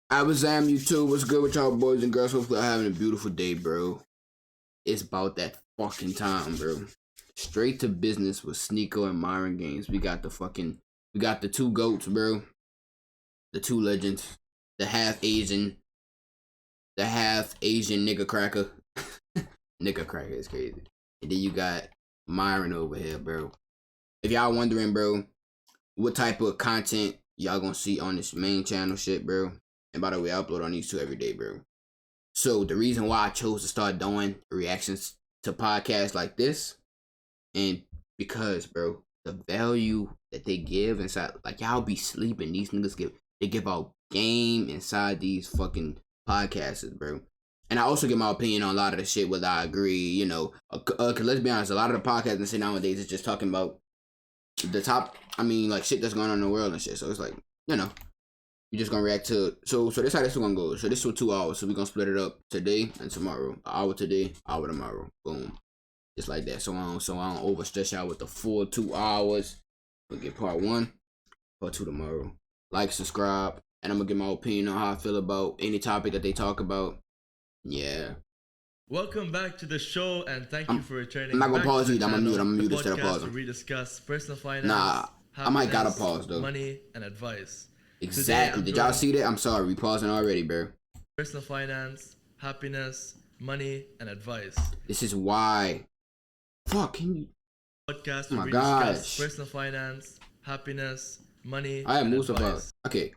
I was you too. What's good with y'all boys and girls? Hopefully y'all having a beautiful day, bro. It's about that fucking time, bro. Straight to business with Sneako and Myron games. We got the two goats, bro. The two legends. The half Asian nigga cracker. Nigga cracker is crazy. And then you got Myron over here, bro. If y'all wondering, bro, what type of content y'all gonna see on this main channel shit, bro. And by the way, I upload on these two every day, bro. So the reason why I chose to start doing reactions to podcasts like this, and because, bro, the value that they give inside, like y'all be sleeping, these niggas give out game inside these fucking podcasts, bro. And I also give my opinion on a lot of the shit, whether I agree, you know. Cause let's be honest, a lot of the podcasts and shit nowadays is just talking about the top, like shit that's going on in the world and shit. So it's like, you know, we just gonna react to so this how this is gonna go. So this for 2 hours. So we gonna split it up today and tomorrow. An hour today, hour tomorrow. Boom. Just like that. So I don't overstretch out with the full 2 hours. We'll get part 1, part 2 tomorrow. Like, subscribe, and I'm gonna give my opinion on how I feel about any topic that they talk about. Yeah. Welcome back to the show, and thank you for returning. I'm not gonna back pause to you. I'm gonna mute the instead of pausing. We discuss personal finance. Nah, I might gotta pause though. Money and advice. Exactly. Did y'all see that? I'm sorry, we pausing already, bro. Personal finance, happiness, money, and advice. This is why. Fuck, can you? Podcast. Oh my we gosh. discuss personal finance, happiness, money. I have and moves about. advice. Okay.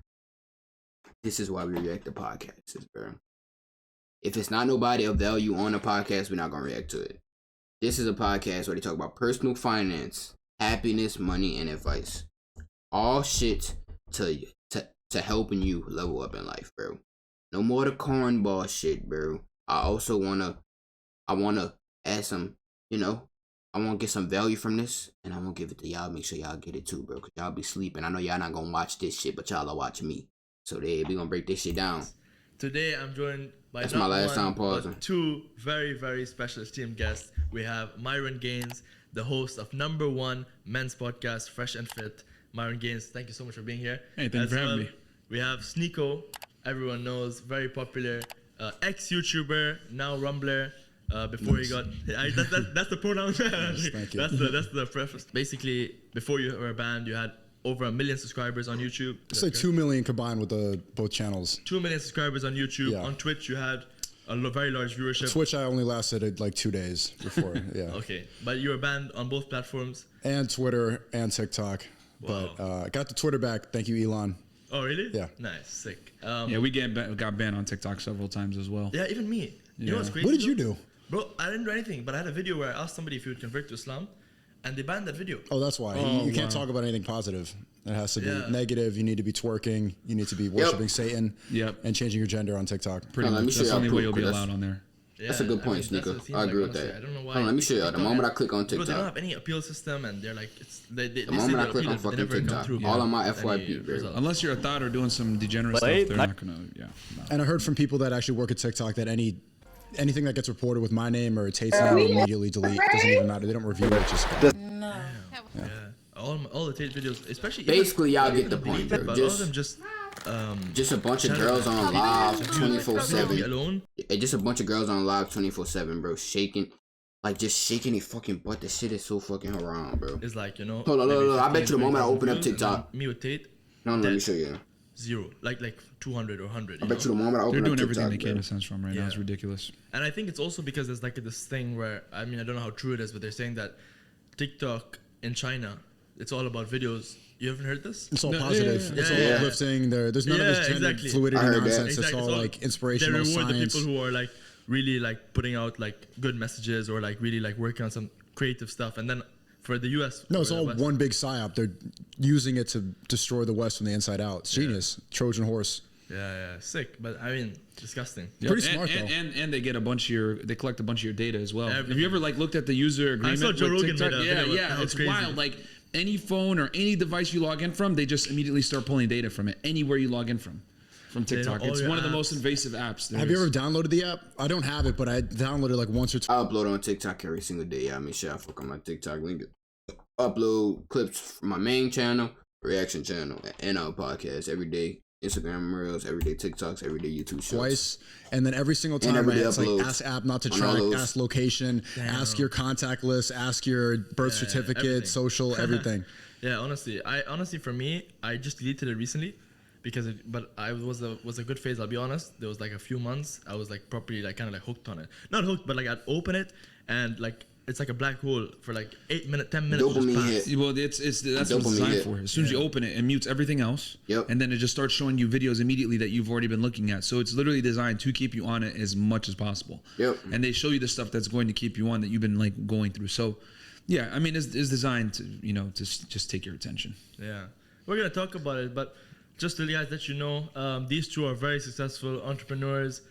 This is why we react to podcasts, bro. If it's not nobody of value on the podcast, we're not gonna react to it. This is a podcast where they talk about personal finance, happiness, money, and advice. All shit to helping you level up in life, bro. No more the cornball shit, bro. I wanna add some, you know, I wanna get some value from this, and I wanna give it to y'all. Make sure y'all get it too, bro. Cause y'all be sleeping. I know y'all not gonna watch this shit, but y'all are watching me. So we gonna break this shit down. Today I'm joined by That's not my last one, time pausing. but two very, very special esteemed guests. We have Myron Gaines, the host of #1 men's podcast, Fresh and Fit. Myron Gaines, thank you so much for being here. Hey, thanks for having me. We have Sneako, everyone knows, very popular, ex-YouTuber, now Rumbler. Before he got, that's the pronoun. Yes, thank you. That's the preface. Basically, before you were banned, you had over 1 million subscribers on YouTube. It's like 2 million combined with both channels. 2 million subscribers on YouTube. Yeah. On Twitch, you had a very large viewership. Twitch, I only lasted like 2 days before. Yeah. Okay, but you were banned on both platforms. And Twitter and TikTok. Wow. But I got the Twitter back. Thank you, Elon. Oh, really? Yeah. Nice, sick. Yeah, we got banned on TikTok several times as well. Yeah, even me. You know what's crazy? What did you though? do? Bro, I didn't do anything, but I had a video where I asked somebody if he would convert to Islam, and they banned that video. Oh, that's why. You can't talk about anything positive. It has to be negative. You need to be twerking. You need to be worshiping Satan. Yep. And changing your gender on TikTok. Pretty much. That's the only way you'll be allowed on there. Yeah, That's a good point, that's what Sneako. it seems I agree like, with honestly. that. I don't know why. Hold on, let me show y'all. The moment I click on Bro, they don't TikTok. have any appeal system, and they're like, the moment I click on fucking TikTok, all on my FYP, bro. Unless you're a thought or doing some degenerate stuff, they're not gonna. Yeah. No. And I heard from people that actually work at TikTok that anything that gets reported with my name or Tate's name will immediately delete. It doesn't even matter. They don't review it. Just No. Yeah. All the Tate videos, especially. Basically, y'all get the point, bro. But all of them just a bunch of girls on live 24/7. Alone. Just a bunch of girls on live 24/7, bro. Shaking their fucking butt. This shit is so fucking haram, bro. It's like, you know. Hold on. I bet you the moment I open up TikTok. Me with Tate. No, let me show you. 0, like 200 or 100. I bet you the moment I open They're up doing TikTok, everything they bro. can to censor them right now. It's ridiculous. And I think it's also because there's like this thing where, I mean, I don't know how true it is, but they're saying that TikTok in China, it's all about videos. You haven't heard this? it's all positive. It's all uplifting. There's none of this gender fluidity nonsense. It's all like inspirational They reward science. the people who are like really like putting out like good messages or like really like working on some creative stuff. And then for the US, No, it's for the all West, one big psyop. They're using it to destroy the West from the inside out. It's genius. Trojan horse. Yeah, sick. But I mean, disgusting. Yep. Pretty smart, though. And they get they collect a bunch of your data as well. Everything. Have you ever like looked at the user agreement? I saw Joe with Rogan TikTok? made a video. That was It's crazy. wild. Like any phone or any device you log in from, they just immediately start pulling data from it. Anywhere you log in from Tiktok. all It's your one of the apps. most invasive apps. Have you ever downloaded the app? I don't have it, but I downloaded like once or twice. I upload on TikTok every single day. Yeah, I make sure I fuck on my TikTok link. Upload clips from my main channel, reaction channel, and our podcast every day. Instagram Reels, everyday TikToks, everyday YouTube shorts. Twice, and then every single time, everyday man, it's like uploads ask app not to on all track, those. ask location, ask your contact list, ask your birth certificate, everything. social, everything. Yeah, honestly, for me, I just deleted it recently because but I was a good phase. I'll be honest. There was like a few months I was like properly like kind of like hooked on it. Not hooked, but like I'd open it and like it's like a black hole for like 8 minutes, 10 minutes. Dopamine Just hit. pass. Well, that's what it's Dopamine designed hit. for. As soon as you open it, it mutes everything else. Yep. And then it just starts showing you videos immediately that you've already been looking at. So it's literally designed to keep you on it as much as possible. Yep. And they show you the stuff that's going to keep you on that you've been like going through. So, yeah, I mean, it's designed to to just take your attention. Yeah, we're gonna talk about it, but just to guys let you know, these two are very successful entrepreneurs,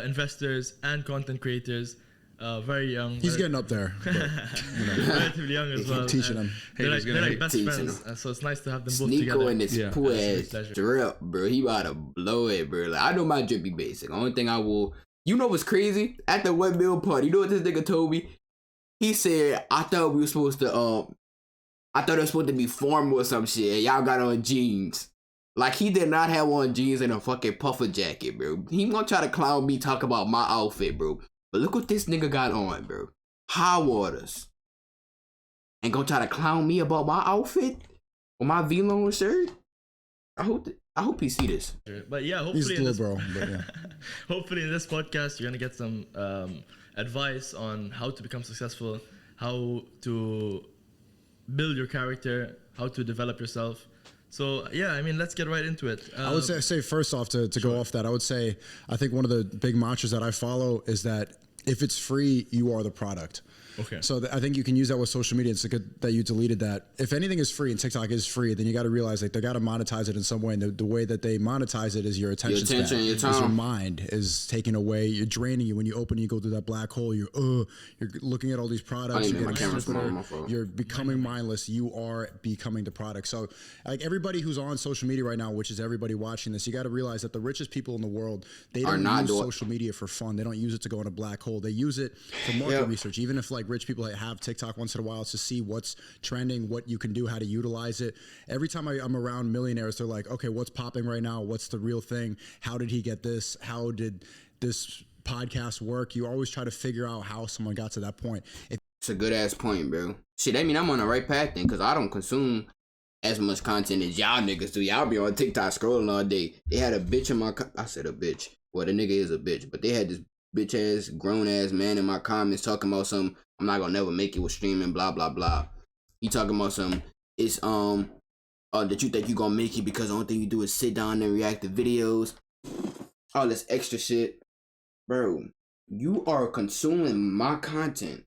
investors, and content creators. Very young. He's getting up there. But, relatively young as well. teaching and him. They're Haters like, gonna they're like hate. best Teaching friends, him. so it's nice to have them both Sneako together. and this Yeah. poo It's ass a pleasure. drip, bro. He about to blow it, bro. Like, I know my drip be basic. Only thing I will, you know what's crazy? At the 1 mil party, you know what this nigga told me? He said, I thought we were supposed to, I thought it was supposed to be formal or some shit. And y'all got on jeans. Like, he did not have on jeans and a fucking puffer jacket, bro. He gonna try to clown me, talk about my outfit, bro. But look what this nigga got on, bro. High waters. And gonna try to clown me about my outfit? Or my V-Lone shirt? I hope he see this. But yeah, He's hopefully, a little bro. But yeah. hopefully in this podcast you're gonna get some advice on how to become successful, how to build your character, how to develop yourself. So yeah, I mean, let's get right into it. I would say first off to go off that, I would say I think one of the big mantras that I follow is that if it's free, you are the product. Okay. So I think you can use that with social media. It's good that you deleted that. If anything is free and TikTok is free, then you got to realize like they got to monetize it in some way. And the way that they monetize it is your attention attention, span. your Is time. your mind is taken away. You're draining you when you open. You go through that black hole. You're looking at all these products. I need You're my getting camera stupider. small, my fault. You're becoming mindless. You are becoming the product. So like everybody who's on social media right now, which is everybody watching this, you got to realize that the richest people in the world, they Are don't not use doing- social media for fun. They don't use it to go in a black hole. They use it for market Yep. research. Even if like rich people have TikTok once in a while, it's to see what's trending, what you can do, how to utilize it. Every time I'm around millionaires, they're like, okay, what's popping right now? What's the real thing? How did he get this? How did this podcast work? You always try to figure out how someone got to that point. It's a good ass point, bro. Shit, I mean, I'm on the right path then, because I don't consume as much content as y'all niggas do. Y'all be on TikTok scrolling all day. They had a bitch in my, I said a bitch. Well, the nigga is a bitch, but they had this bitch ass, grown ass man in my comments talking about some, I'm not gonna never make it with streaming, blah, blah, blah. He talking about some, it's, that you think you gonna make it because the only thing you do is sit down and react to videos. All this extra shit. Bro, you are consuming my content.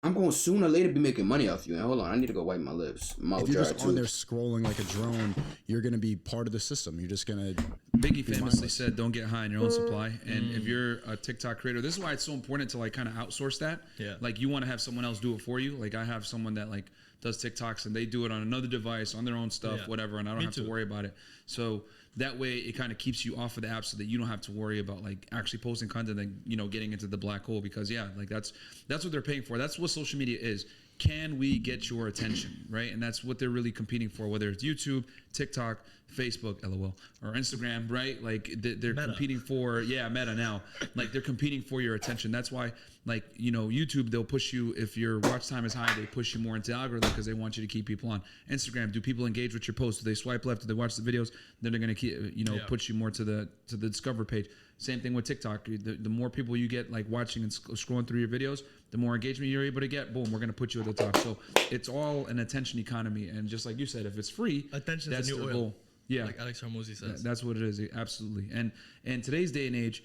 I'm gonna sooner or later be making money off you. And hold on, I need to go wipe my lips. Mouth If you're dry just on too. there scrolling like a drone, you're going to be part of the system. You're just going to Biggie famously mindless. said, "Don't get high on your own supply." And if you're a TikTok creator, this is why it's so important to like kind of outsource that. Yeah. Like you want to have someone else do it for you. Like I have someone that like does TikToks and they do it on another device on their own stuff, Yeah. whatever, and I don't Me have too. to worry about it. So that way, it kind of keeps you off of the app so that you don't have to worry about like actually posting content and getting into the black hole because like that's what they're paying for. That's what social media is. Can we get your attention, right? And that's what they're really competing for, whether it's YouTube, TikTok, Facebook, LOL, or Instagram, right? Like they're Meta. competing for, Meta now. Like they're competing for your attention. That's why, like, YouTube, they'll push you, if your watch time is high, they push you more into the algorithm because they want you to keep people on. Instagram, do people engage with your posts? Do they swipe left? Do they watch the videos? Then they're going to keep, push you more to the Discover page. Same thing with TikTok. The more people you get like watching and scrolling through your videos, the more engagement you're able to get. Boom, we're going to put you at the top. So it's all an attention economy. And just like you said, if it's free, Attention that's is the the new oil. goal. Yeah, Like Alex Hormozy says. that's what it is. Absolutely. And in today's day and age,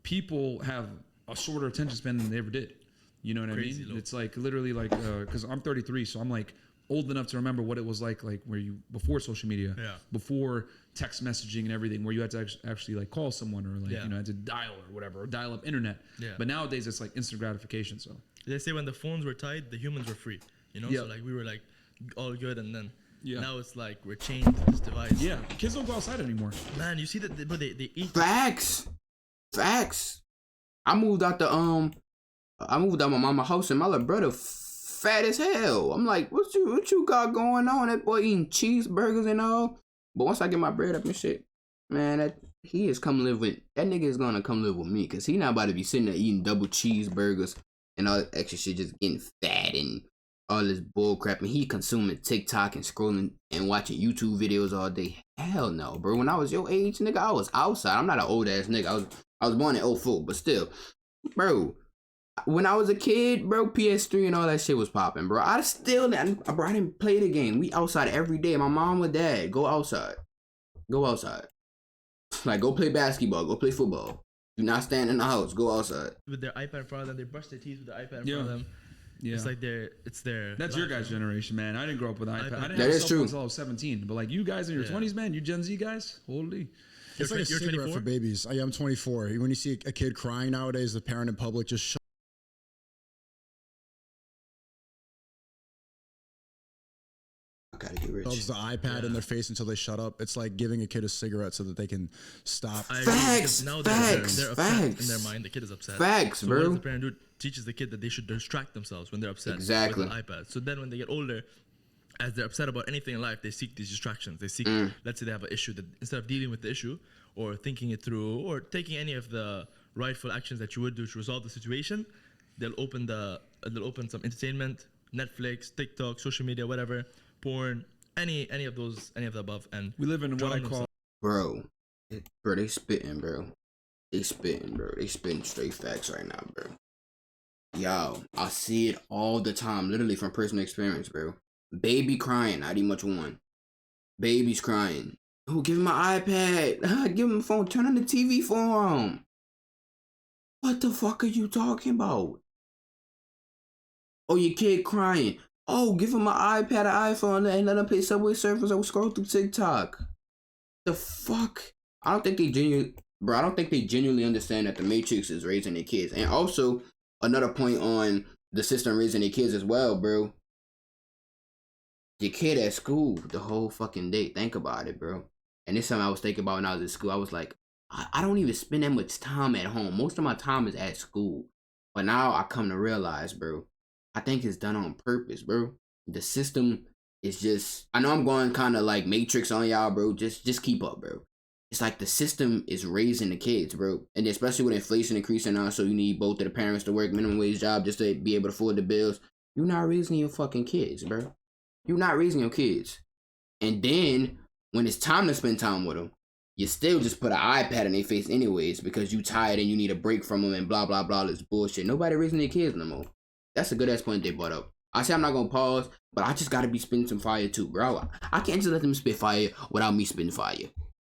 people have a shorter attention span than they ever did. You know what Crazy I mean? low. It's like literally like because I'm 33, so I'm like old enough to remember what it was like where you before social media, Yeah. before text messaging and everything, where you had to actually like call someone or like Yeah. had to dial or whatever, or dial up internet. Yeah. But nowadays it's like instant gratification. So They say when the phones were tied, the humans were free. So Yeah. like we were like all good, and then Yeah. now it's like we're chained to this device. yeah, kids don't go outside anymore. Man, you see that they eat. Facts. I moved out my mama's house and my little brother fat as hell. I'm like, what you got going on? That boy eating cheeseburgers and all. But once I get my bread up and shit, Man, he is come live with that nigga is gonna come live with me because he not about to be sitting there eating double cheeseburgers and all that extra shit, just getting fat and all this bull crap, and he consuming TikTok and scrolling and watching YouTube videos all day. Hell no, bro. When I was your age, nigga, I was outside. I'm not an old ass nigga. I was born in '04, but still, bro. When I was a kid, bro, PS3 and all that shit was popping, bro. I didn't play the game. We outside every day. My mom and dad go outside. Go outside. Like, go play basketball, go play football. Do not stand in the house, go outside. With their iPad in front of them, they brush their teeth with their iPad in front of them. Yeah. It's like it's their. That's your guys' generation, man. I didn't grow up with an iPad. I didn't That have is a cell true. phone until I was 17. But like you guys in your 20s, man, you Gen Z guys, holy. It's like a you're cigarette 24? for babies. I'm 24. When you see a kid crying nowadays, the parent in public just shut. I gotta get rich. Shoves the iPad in their face until they shut up. It's like giving a kid a cigarette so that they can stop. I agree, Facts, because now facts, they're upset facts. in their mind. The kid is upset. Facts, so bro. what does the parent do? Teaches the kid that they should distract themselves when they're upset Exactly. with an iPad. So then when they get older, as they're upset about anything in life, they seek these distractions. They seek, let's say they have an issue, that instead of dealing with the issue or thinking it through or taking any of the rightful actions that you would do to resolve the situation, they'll open some entertainment, Netflix, TikTok, social media, whatever, porn, any of the above, and We live in what I drown call Bro, they spitting, bro. They spitting, bro. They spitting straight facts right now, bro. Yo, I see it all the time, literally from personal experience, bro. Baby crying, not even much one. Baby's crying. Oh, give him my iPad. Give him a phone. Turn on the TV for him. What the fuck are you talking about? Oh, your kid crying. Oh, give him an iPad, an iPhone, and let him play Subway Surfers or scroll through TikTok. The fuck? I don't think they genuinely understand that the Matrix is raising their kids. And also, another point on the system raising their kids as well, bro. Your kid at school the whole fucking day. Think about it, bro. And this something I was thinking about when I was at school. I was like, I don't even spend that much time at home. Most of my time is at school. But now I come to realize, bro, I think it's done on purpose, bro. The system is just, I know I'm going kind of like Matrix on y'all, bro. Just keep up, bro. It's like the system is raising the kids, bro. And especially with inflation increasing now, so you need both of the parents to work minimum wage job just to be able to afford the bills. You're not raising your fucking kids, bro. You're not raising your kids. And then, when it's time to spend time with them, you still just put an iPad in their face anyways because you tired and you need a break from them and blah, blah, blah, this bullshit. Nobody raising their kids no more. That's a good ass point they brought up. I say I'm not gonna pause, but I just gotta be spitting some fire too, bro. I can't just let them spit fire without me spitting fire.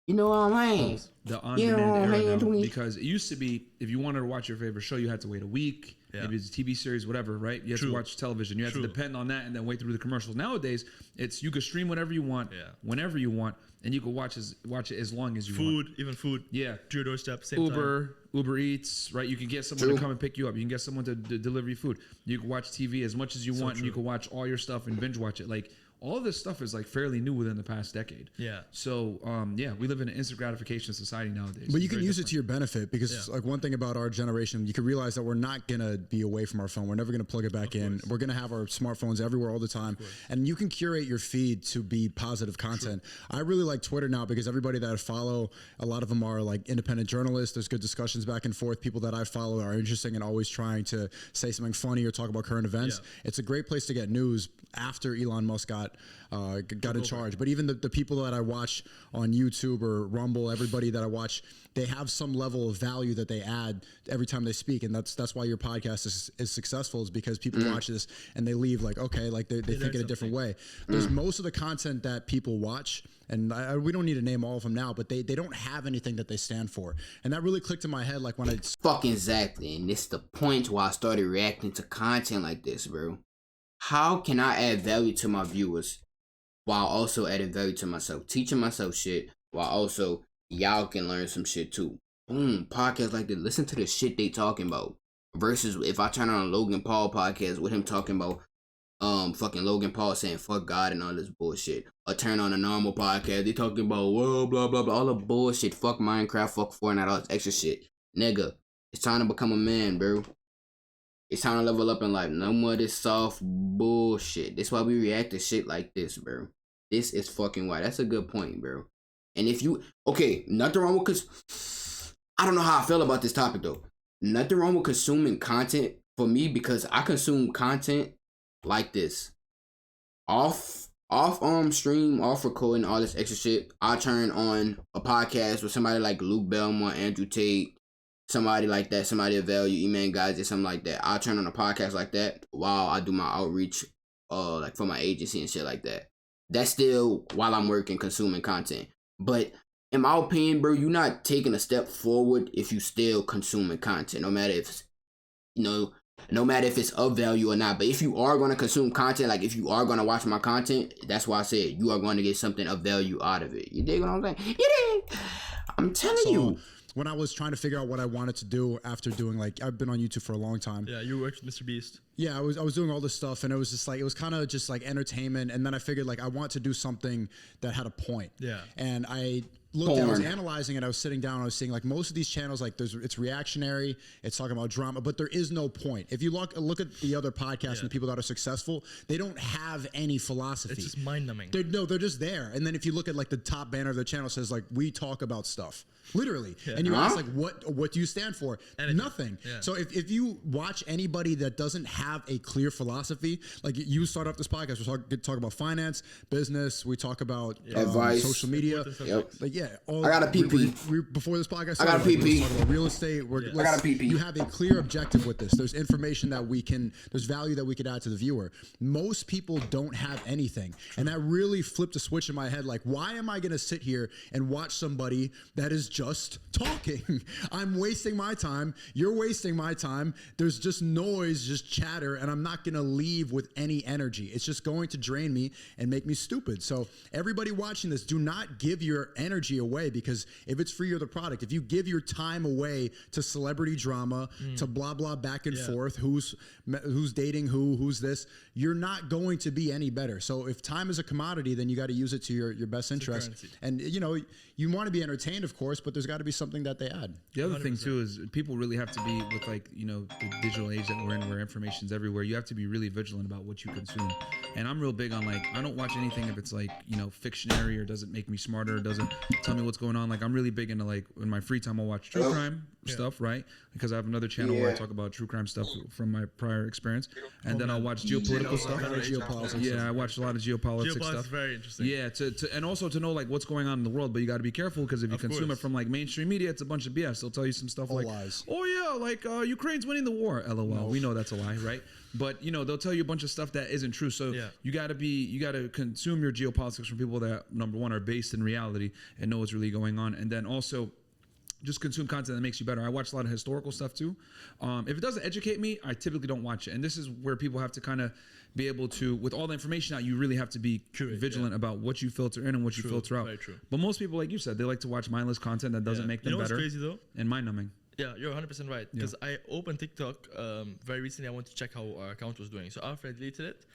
You know what I mean? the on-demand era now, Anthony. because it used to be if you wanted to watch your favorite show, you had to wait a week. Yeah. Maybe it's a TV series, whatever, right? You had True. to watch television. You had to depend on that and then wait through the commercials. Nowadays, it's you can stream whatever you want, whenever you want, and you can watch it as long as you want. even food. Yeah. To your doorstep, same time. Uber Eats, right? You can get someone to come and pick you up. You can get someone to deliver you food. You can watch TV as much as you want, and you can watch all your stuff and binge watch it. Like all of this stuff is like fairly new within the past decade. Yeah. So we live in an instant gratification society nowadays. But you can use it to your benefit because, like, one thing about our generation, you can realize that we're not gonna be away from our phone. We're never gonna plug it back in. We're gonna have our smartphones everywhere all the time, and you can curate your feed to be positive content. I really like Twitter now because everybody that I follow, a lot of them are like independent journalists. There's good discussions back and forth. People that I follow are interesting and always trying to say something funny or talk about current events. Yeah. It's a great place to get news after Elon Musk got in charge. But even the people that I watch on YouTube or Rumble, everybody that I watch, they have some level of value that they add every time they speak, and that's why your podcast is successful, is because people watch this and they leave like, okay, like they think in a different way. There's most of the content that people watch, and we don't need to name all of them now, but they don't have anything that they stand for, and that really clicked in my head like when I Fucking exactly, and it's the point why I started reacting to content like this, bro. How can I add value to my viewers while also adding value to myself? Teaching myself shit while also y'all can learn some shit too. Boom, podcasts like this. Listen to the shit they talking about. Versus if I turn on a Logan Paul podcast with him talking about fucking Logan Paul saying fuck God and all this bullshit. Or turn on a normal podcast, they talking about whoa blah blah blah, all the bullshit, fuck Minecraft, fuck Fortnite, all this extra shit. Nigga, it's time to become a man, bro. It's time to level up in life. No more of this soft bullshit. That's why we react to shit like this, bro. This is fucking why. That's a good point, bro. And if you nothing wrong with cause I don't know how I feel about this topic though. Nothing wrong with consuming content for me because I consume content like this. Off stream, off recording, all this extra shit. I turn on a podcast with somebody like Luke Belmont, Andrew Tate, somebody like that, somebody of value, E-Man guys, or something like that. I turn on a podcast like that while I do my outreach, like for my agency and shit like that. That's still while I'm working, consuming content. But in my opinion, bro, you're not taking a step forward if you still consuming content, no matter if no matter if it's of value or not. But if you are going to consume content, like if you are going to watch my content, that's why I said you are going to get something of value out of it. You dig what I'm saying? You dig? I'm telling you. When I was trying to figure out what I wanted to do after doing, like, I've been on YouTube for a long time. Yeah, you worked with Mr. Beast. Yeah, I was doing all this stuff, and it was just like, it was kind of just like entertainment. And then I figured, like, I want to do something that had a point. Yeah. And I looked, I was analyzing it, I was sitting down, and I was seeing, like, most of these channels, like, it's reactionary, it's talking about drama, but there is no point. If you look at the other podcasts and the people that are successful, they don't have any philosophy. It's just mind-numbing. They're just there. And then if you look at, like, the top banner of the channel, says, like, we talk about stuff. Literally. Yeah. And you ask, like, what do you stand for? Anything. Nothing. Yeah. So if you watch anybody that doesn't have a clear philosophy, like you start off this podcast, we talk about finance, business, we talk about advice, social media. Yep. Like, yeah. I got a PP. Before this podcast, I got a PP. We talk about real estate. I got a PP. You have a clear objective with this. There's information there's value that we could add to the viewer. Most people don't have anything. And that really flipped a switch in my head. Like, why am I going to sit here and watch somebody that is just talking? I'm wasting my time. You're wasting my time. There's just noise, just chatter, and I'm not going to leave with any energy. It's just going to drain me and make me stupid. So everybody watching this, do not give your energy away, because if it's free, you're the product. If you give your time away to celebrity drama, to blah, blah, back and forth, who's dating who's this, you're not going to be any better. So if time is a commodity, then you got to use it to your best interest. And, you want to be entertained, of course, but there's got to be something that they add. The other 100%. Thing too is people really have to be with, like, the digital age that we're in, where information's everywhere. You have to be really vigilant about what you consume. And I'm real big on, like, I don't watch anything if it's like, fictionary or doesn't make me smarter or doesn't tell me what's going on. Like, I'm really big into, like, in my free time I'll watch true crime stuff, right? Because I have another channel where I talk about true crime stuff from my prior experience. And then I'll watch geopolitical stuff. Yeah, I watch a lot of geopolitics stuff. Is very interesting. Yeah, and also to know, like, what's going on in the world, but you got to be careful, because if you consume it from, like, mainstream media, it's a bunch of BS. They'll tell you some stuff like, lies. Oh yeah, like Ukraine's winning the war. LOL. No. We know that's a lie, right? But they'll tell you a bunch of stuff that isn't true. So you gotta consume your geopolitics from people that, number one, are based in reality and know what's really going on, and then also just consume content that makes you better. I watch a lot of historical stuff too. If it doesn't educate me, I typically don't watch it. And this is where people have to kind of be able to, with all the information out, you really have to be vigilant about what you filter in and what you filter out. Very true. But most people, like you said, they like to watch mindless content that doesn't make them better. What's crazy though? And mind-numbing. Yeah, you're 100% right. Because I opened TikTok very recently. I wanted to check how our account was doing. So after I deleted it,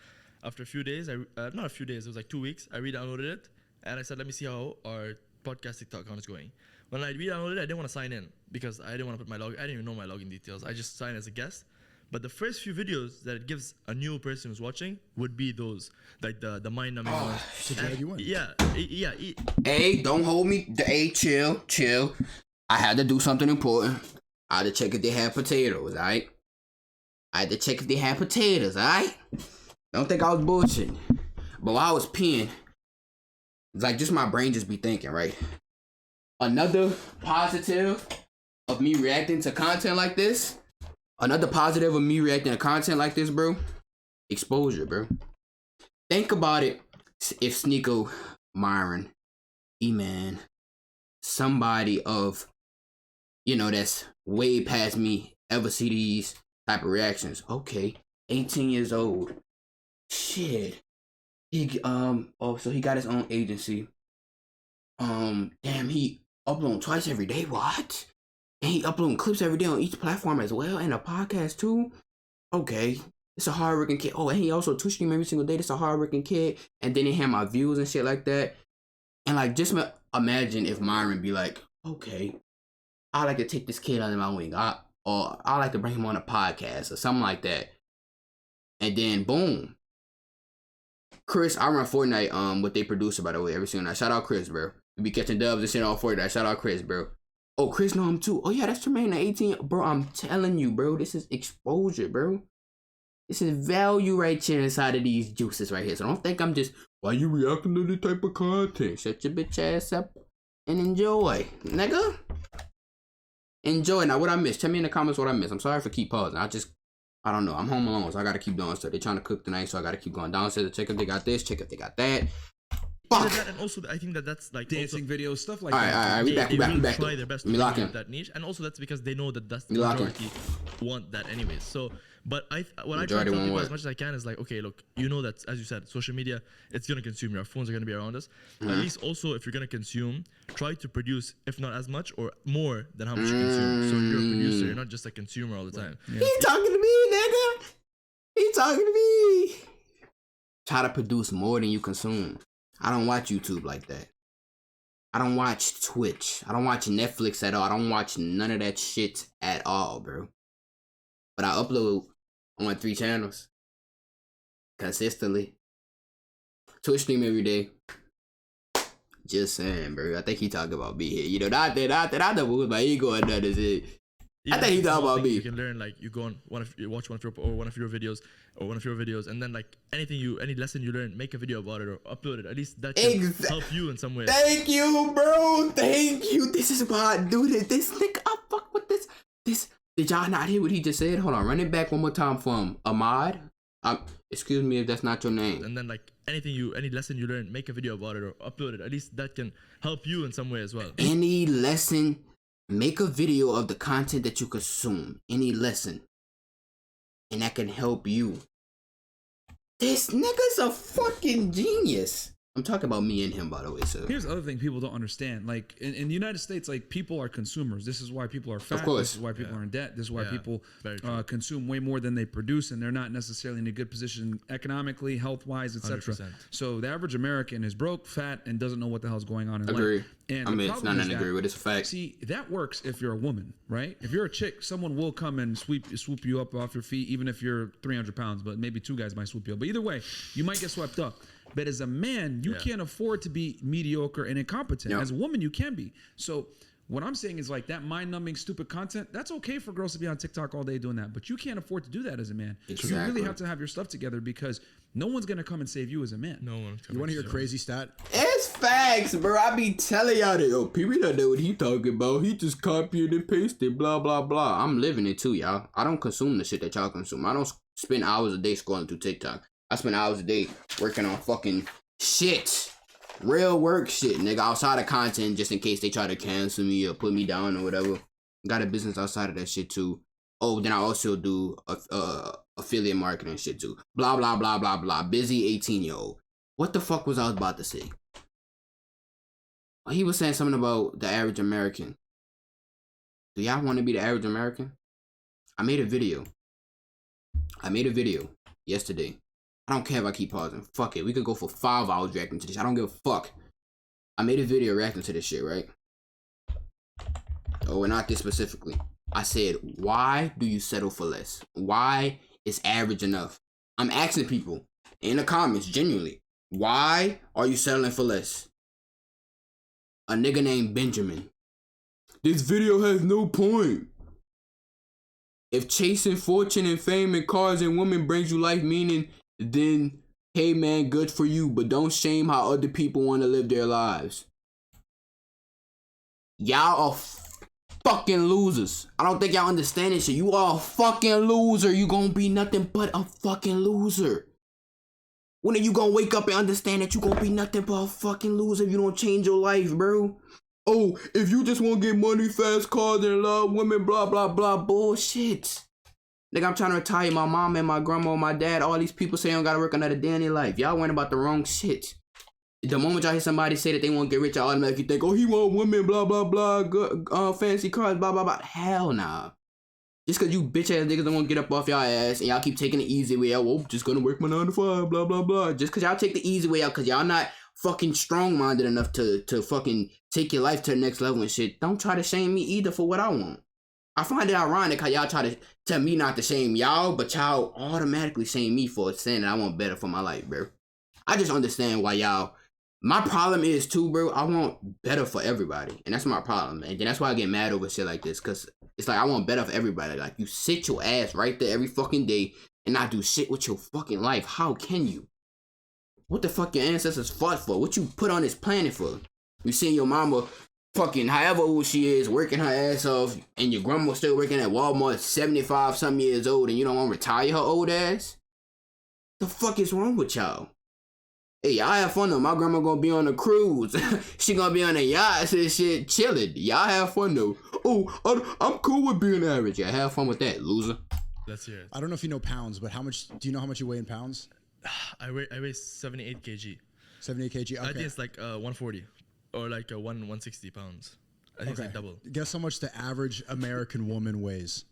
after a few days, not a few days, it was like 2 weeks, I re-downloaded it. And I said, let me see how our podcast TikTok account is going. When I re-downloaded it, I didn't want to sign in because I didn't want to put I didn't even know my login details. I just signed as a guest. But the first few videos that it gives a new person who's watching would be those, like the mind-numbing ones. To drag you in. Yeah. Hey, don't hold me. Hey, chill. I had to do something important. I had to check if they had potatoes, alright? Don't think I was bullshitting. But while I was peeing, it's like just my brain just be thinking, right? Another positive of me reacting to content like this, bro, exposure, bro. Think about it. If Sneako, Myron, E-Man, somebody of, that's way past me ever see these type of reactions. Okay, 18 years old. Shit. So he got his own agency. Damn, he upload twice every day. What? And he uploading clips every day on each platform as well, and a podcast too. Okay, it's a hardworking kid. Oh, and he also Twitch stream every single day. It's a hardworking kid. And then he had my views and shit like that. And like, just imagine if Myron be like, okay, I like to take this kid under my wing, or I like to bring him on a podcast or something like that. And then boom, Chris, I run Fortnite with their producer, by the way, every single night. Shout out Chris, bro. We be catching dubs and shit all for that. Shout out Chris, bro. Oh, Chris know him too. Oh yeah, that's Tremaine, the 18. Bro, I'm telling you, bro, this is exposure, bro. This is value right here inside of these juices right here. So don't think I'm just, why you reacting to this type of content? Shut your bitch ass up and enjoy, nigga. Enjoy. Now, what I missed? Tell me in the comments what I missed. I'm sorry for keep pausing. I don't know. I'm home alone, so I gotta keep doing stuff. They're trying to cook tonight, so I gotta keep going downstairs to check if they got this, check if they got that. Fuck. And also, I think that's like Dancing also, videos, stuff like All that. right. We back. try their best to lock in. get that niche, and also that's because they know that that's the Me lock in. majority want that anyways. So, but what I try Majority to tell want people what? as much as I can is like, okay, look, you know that as you said, social media, it's gonna consume you. Our phones are gonna be around us. At least also, if you're gonna consume, try to produce, if not as much or more than how much you consume. So you're a producer. You're not just a consumer all the time. He talking to me, nigga. He talking to me. Try to produce more than you consume. I don't watch YouTube like that. I don't watch Twitch. I don't watch Netflix at all. I don't watch none of that shit at all, bro. But I upload on 3 channels consistently. Twitch stream every day. Just saying, bro. I think he talking about me here. You know, not that I know what my ego and that is it. I think he talking about me. You can learn, like, you go on watch one of your videos, and then like any lesson you learn, make a video about it or upload it. At least that can help you in some way. Thank you, bro. Thank you. This is why I do this. This nigga, I fuck with this. Did y'all not hear what he just said? Hold on, run it back one more time from Ahmad. Excuse me if that's not your name. And then like any lesson you learn, make a video about it or upload it. At least that can help you in some way as well. Any lesson, make a video of the content that you consume. Any lesson. And that can help you. This nigga's a fucking genius. I'm talking about me and him, by the way. So here's the other thing people don't understand. Like in the United States, like people are consumers. This is why people are fat. Of course. This is why people are in debt. This is why people Very true. consume way more than they produce, and they're not necessarily in a good position economically, health-wise, etc. 100%. So the average American is broke, fat, and doesn't know what the hell's going on in Agree. life. And I mean, the it's problem not is an that- agree with. It's a fact. See, that works if you're a woman, right? If you're a chick, someone will come and swoop you up off your feet, even if you're 300 pounds. But maybe 2 guys might swoop you up. But either way, you might get swept up. But as a man, you can't afford to be mediocre and incompetent. Yep. As a woman, you can be. So what I'm saying is like that mind-numbing, stupid content, that's okay for girls to be on TikTok all day doing that. But you can't afford to do that as a man. Exactly. You really have to have your stuff together because no one's going to come and save you as a man. No one. You want to hear a crazy stat? It's facts, bro. I be telling y'all that. Yo, Peewee don't know what he talking about. He just copied and pasted, blah, blah, blah. I'm living it too, y'all. I don't consume the shit that y'all consume. I don't spend hours a day scrolling through TikTok. I spend hours a day working on fucking shit. Real work shit, nigga. Outside of content, just in case they try to cancel me or put me down or whatever. Got a business outside of that shit too. Oh, then I also do affiliate marketing shit too. Blah, blah, blah, blah, blah. Busy 18-year-old. What the fuck was I about to say? He was saying something about the average American. Do y'all want to be the average American? I made a video yesterday. I don't care if I keep pausing. Fuck it. We could go for 5 hours reacting to this. I don't give a fuck. I made a video reacting to this shit, right? Oh, and not this specifically. I said, why do you settle for less? Why is average enough? I'm asking people in the comments, genuinely, why are you settling for less? A nigga named Benjamin. This video has no point. If chasing fortune and fame and cars and women brings you life meaning, then hey man, good for you, but don't shame how other people want to live their lives. Y'all are fucking losers. I don't think y'all understand this shit. You are a fucking loser. You gonna be nothing but a fucking loser. When are you gonna wake up and understand that you gonna be nothing but a fucking loser if you don't change your life, bro? Oh, if you just want to get money, fast cars, and love women, blah, blah, blah, bullshit. Nigga, I'm trying to retire my mom and my grandma and my dad. All these people say I don't gotta work another day in their life. Y'all worrying about the wrong shit. The moment y'all hear somebody say that they want to get rich, y'all automatically think, oh, he want women, blah, blah, blah, good, fancy cars, blah, blah, blah. Hell nah. Just because you bitch ass niggas don't want to get up off y'all ass and y'all keep taking the easy way out, well, just gonna work my 9 to 5, blah, blah, blah. Just because y'all take the easy way out because y'all not fucking strong-minded enough to fucking take your life to the next level and shit, don't try to shame me either for what I want. I find it ironic how y'all try to tell me not to shame y'all, but y'all automatically shame me for saying that I want better for my life, bro. I just understand why y'all My problem is too, bro. I want better for everybody, and that's my problem. And then that's why I get mad over shit like this, cause it's like I want better for everybody. Like you sit your ass right there every fucking day and not do shit with your fucking life. How can you? What the fuck your ancestors fought for? What you put on this planet for? You seen your mama fucking however old she is working her ass off, and your grandma still working at Walmart, 75 some years old, and you don't want to retire her old ass? The fuck is wrong with y'all? Hey, y'all have fun though. My grandma gonna be on a cruise. She gonna be on a yacht and shit, chilling. Y'all have fun though. Oh, I'm cool with being average. Yeah, have fun with that, loser. Let's hear it. I don't know if you know pounds, but do you know how much you weigh in pounds? I weigh 78 kg. 78 kg. Okay. I think it's like 140 or like 160 pounds. I think it's like double. Guess how much the average American woman weighs?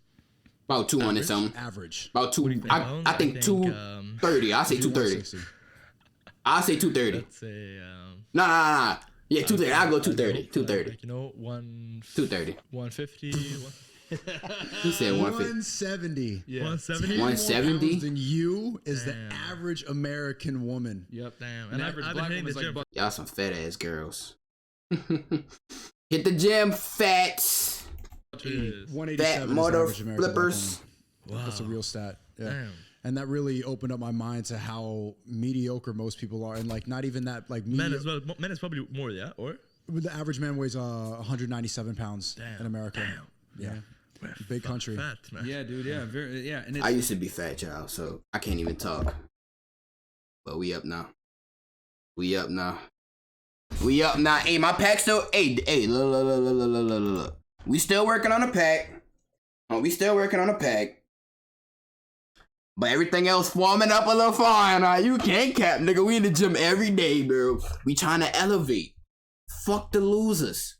About 200 something. Average. About two. I think 230. I say 230. I say 230. Let's say Nah. Yeah, 230. I'll go 230. 230. Like, 230. 150. He said 150. 170. Yeah. 170. 170? Than you is the average American woman. Yep. Damn. An average black woman is like Y'all some fat ass girls. Hit the gym, fats. 187 Fat is motor average American black flippers. woman. Wow. That's a real stat. Yeah. Damn. And that really opened up my mind to how mediocre most people are, and like not even that like Men as well. Men is probably more, yeah, or The average man weighs 197 pounds Damn. in America. Damn. Yeah, we're big country. fat, man. Yeah, dude. Yeah, very. Yeah, and it's, I used to be fat, child, so I can't even talk. But we up now. We up now. Hey, my pack still. Hey, look. We still working on a pack. But everything else forming up a little fine. You can't cap, nigga. We in the gym every day, bro. We trying to elevate. Fuck the losers.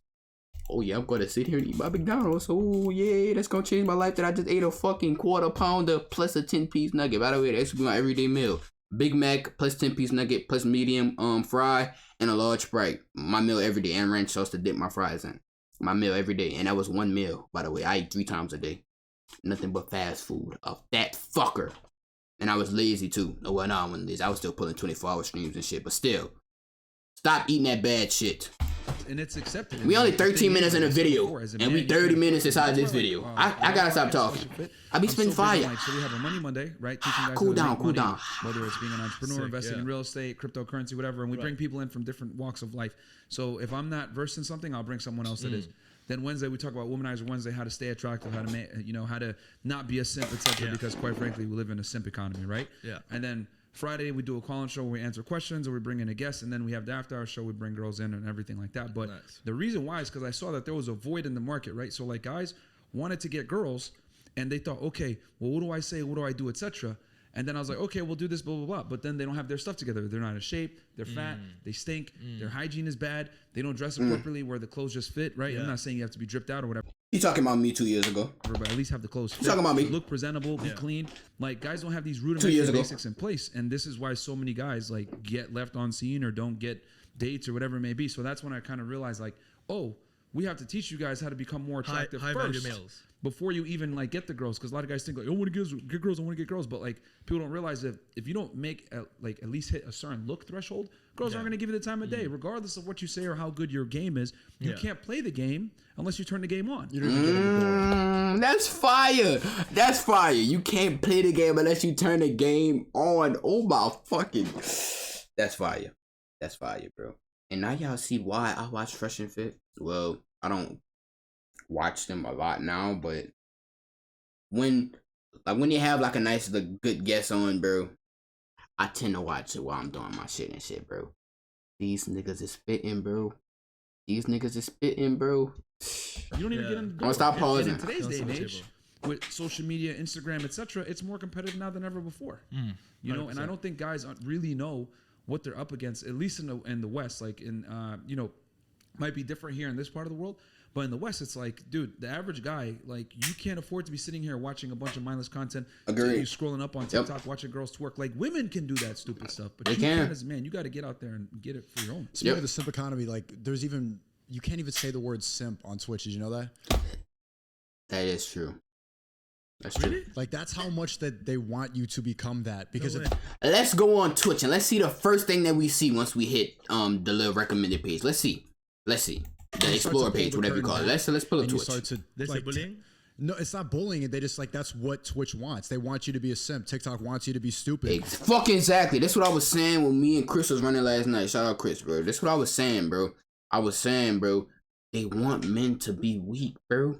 Oh yeah, I'm gonna sit here and eat my McDonald's. Oh yeah, that's gonna change my life that I just ate a fucking quarter pounder plus a 10-piece nugget. By the way, that's my everyday meal. Big Mac plus 10-piece nugget plus medium fry and a large Sprite. My meal every day, and ranch sauce to dip my fries in. My meal every day, and that was one meal, by the way. I eat 3 times a day. Nothing but fast food. A fat fucker. And I was lazy too. Oh, well, no, I wasn't lazy. I was still pulling 24-hour streams and shit. But still, stop eating that bad shit. and it's accepted. We only 13 minutes in a video, and we 30 minutes inside this video. I gotta stop talking. I be spitting fire. So we have a Money Monday, right? Teaching guys Cool how to make down. money, whether it's being an entrepreneur, investing yeah. in real estate, cryptocurrency, whatever. And we bring people in from different walks of life. So if I'm not versed in something, I'll bring someone else that is. Then Wednesday we talk about Womanizer Wednesday, how to stay attractive, how to make, how to not be a simp, etc. Yeah. Because quite frankly, we live in a simp economy, right? Yeah. And then Friday we do a call-in show where we answer questions or we bring in a guest, and then we have the after-hour show. We bring girls in and everything like that. But Nice. the reason why is because I saw that there was a void in the market, right? So like guys wanted to get girls, and they thought, okay, well, what do I say? What do I do, etc. And then I was like, okay, we'll do this, blah, blah, blah. But then they don't have their stuff together. They're not in shape. They're fat. They stink. Their hygiene is bad. They don't dress appropriately where the clothes just fit, right? Yeah. I'm not saying you have to be dripped out or whatever, You talking about me 2 years ago? but at least have the clothes fit. talking about me? Look presentable, be Yeah. clean. Like, guys don't have these 2 years rudimentary ago. basics in place. And this is why so many guys, like, get left on scene or don't get dates or whatever it may be. So that's when I kind of realized, like, oh, we have to teach you guys how to become more attractive high value first males. before you even like get the girls, because a lot of guys think like, I want to get girls, I want to get girls, but like people don't realize that if you don't make at least hit a certain look threshold, girls aren't going to give you the time of day, regardless of what you say or how good your game is. You Yeah. can't play the game unless you turn the game on. You don't even get in the door. That's fire. That's fire. You can't play the game unless you turn the game on. Oh my fucking. That's fire. That's fire, bro. And now y'all see why I watch Fresh and Fit. Well, I don't watch them a lot now, but when you have like a nice good guest on, bro, I tend to watch it while I'm doing my shit and shit, bro. These niggas is spitting, bro. You don't even Yeah. get in the door. I'ma stop And pausing. in today's Don't day and switch age, with social media, Instagram, etc., it's more competitive now than ever before. You know, and I don't think guys really know what they're up against, at least in the West. Like in might be different here in this part of the world, but in the West, it's like, dude, the average guy, like, you can't afford to be sitting here watching a bunch of mindless content. Agreed. You scrolling up on TikTok, watching girls twerk. Like, women can do that stupid stuff, but They you can. can't as a man. You got to get out there and get it for your own. Speaking of the simp economy, like you can't even say the word simp on Twitch. Did you know that? That is true. That's true. Really? Like that's how much that they want you to become that. Because No if, way. Let's go on Twitch and let's see the first thing that we see once we hit the little recommended page. Let's see the start Explorer to pull page, the whatever you curtain call it. back Let's pull up and you Twitch. start to They say like, bullying? no, it's not bullying. They just like that's what Twitch wants. They want you to be a simp. TikTok wants you to be stupid. Fucking exactly. That's what I was saying when me and Chris was running last night. Shout out Chris, bro. That's what I was saying, bro. They want men to be weak, bro.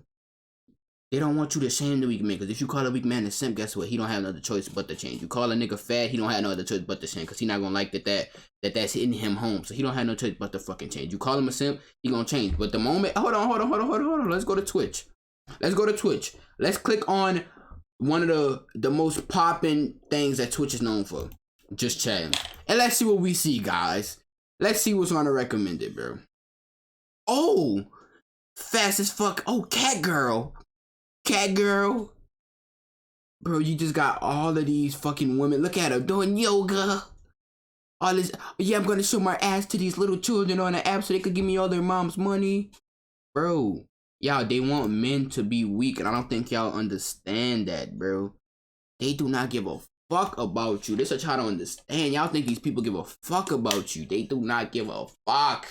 They don't want you to shame the weak man. Because if you call a weak man a simp, guess what? He don't have another choice but to change. You call a nigga fat, he don't have no other choice but to change. Because he not going to like that's hitting him home. So he don't have no choice but to fucking change. You call him a simp, he going to change. But the moment... Hold on. Let's go to Twitch. Let's click on one of the most popping things that Twitch is known for. Just chatting. And let's see what we see, guys. Let's see what's on the recommended, bro. Oh! Fast as fuck. Oh, Cat Girl. Bro, you just got all of these fucking women. Look at her doing yoga. All this. Yeah, I'm gonna show my ass to these little children on the app so they could give me all their mom's money. Bro, y'all, they want men to be weak, and I don't think y'all understand that, bro. They do not give a fuck about you. This is what y'all don't understand. Y'all think these people give a fuck about you. They do not give a fuck.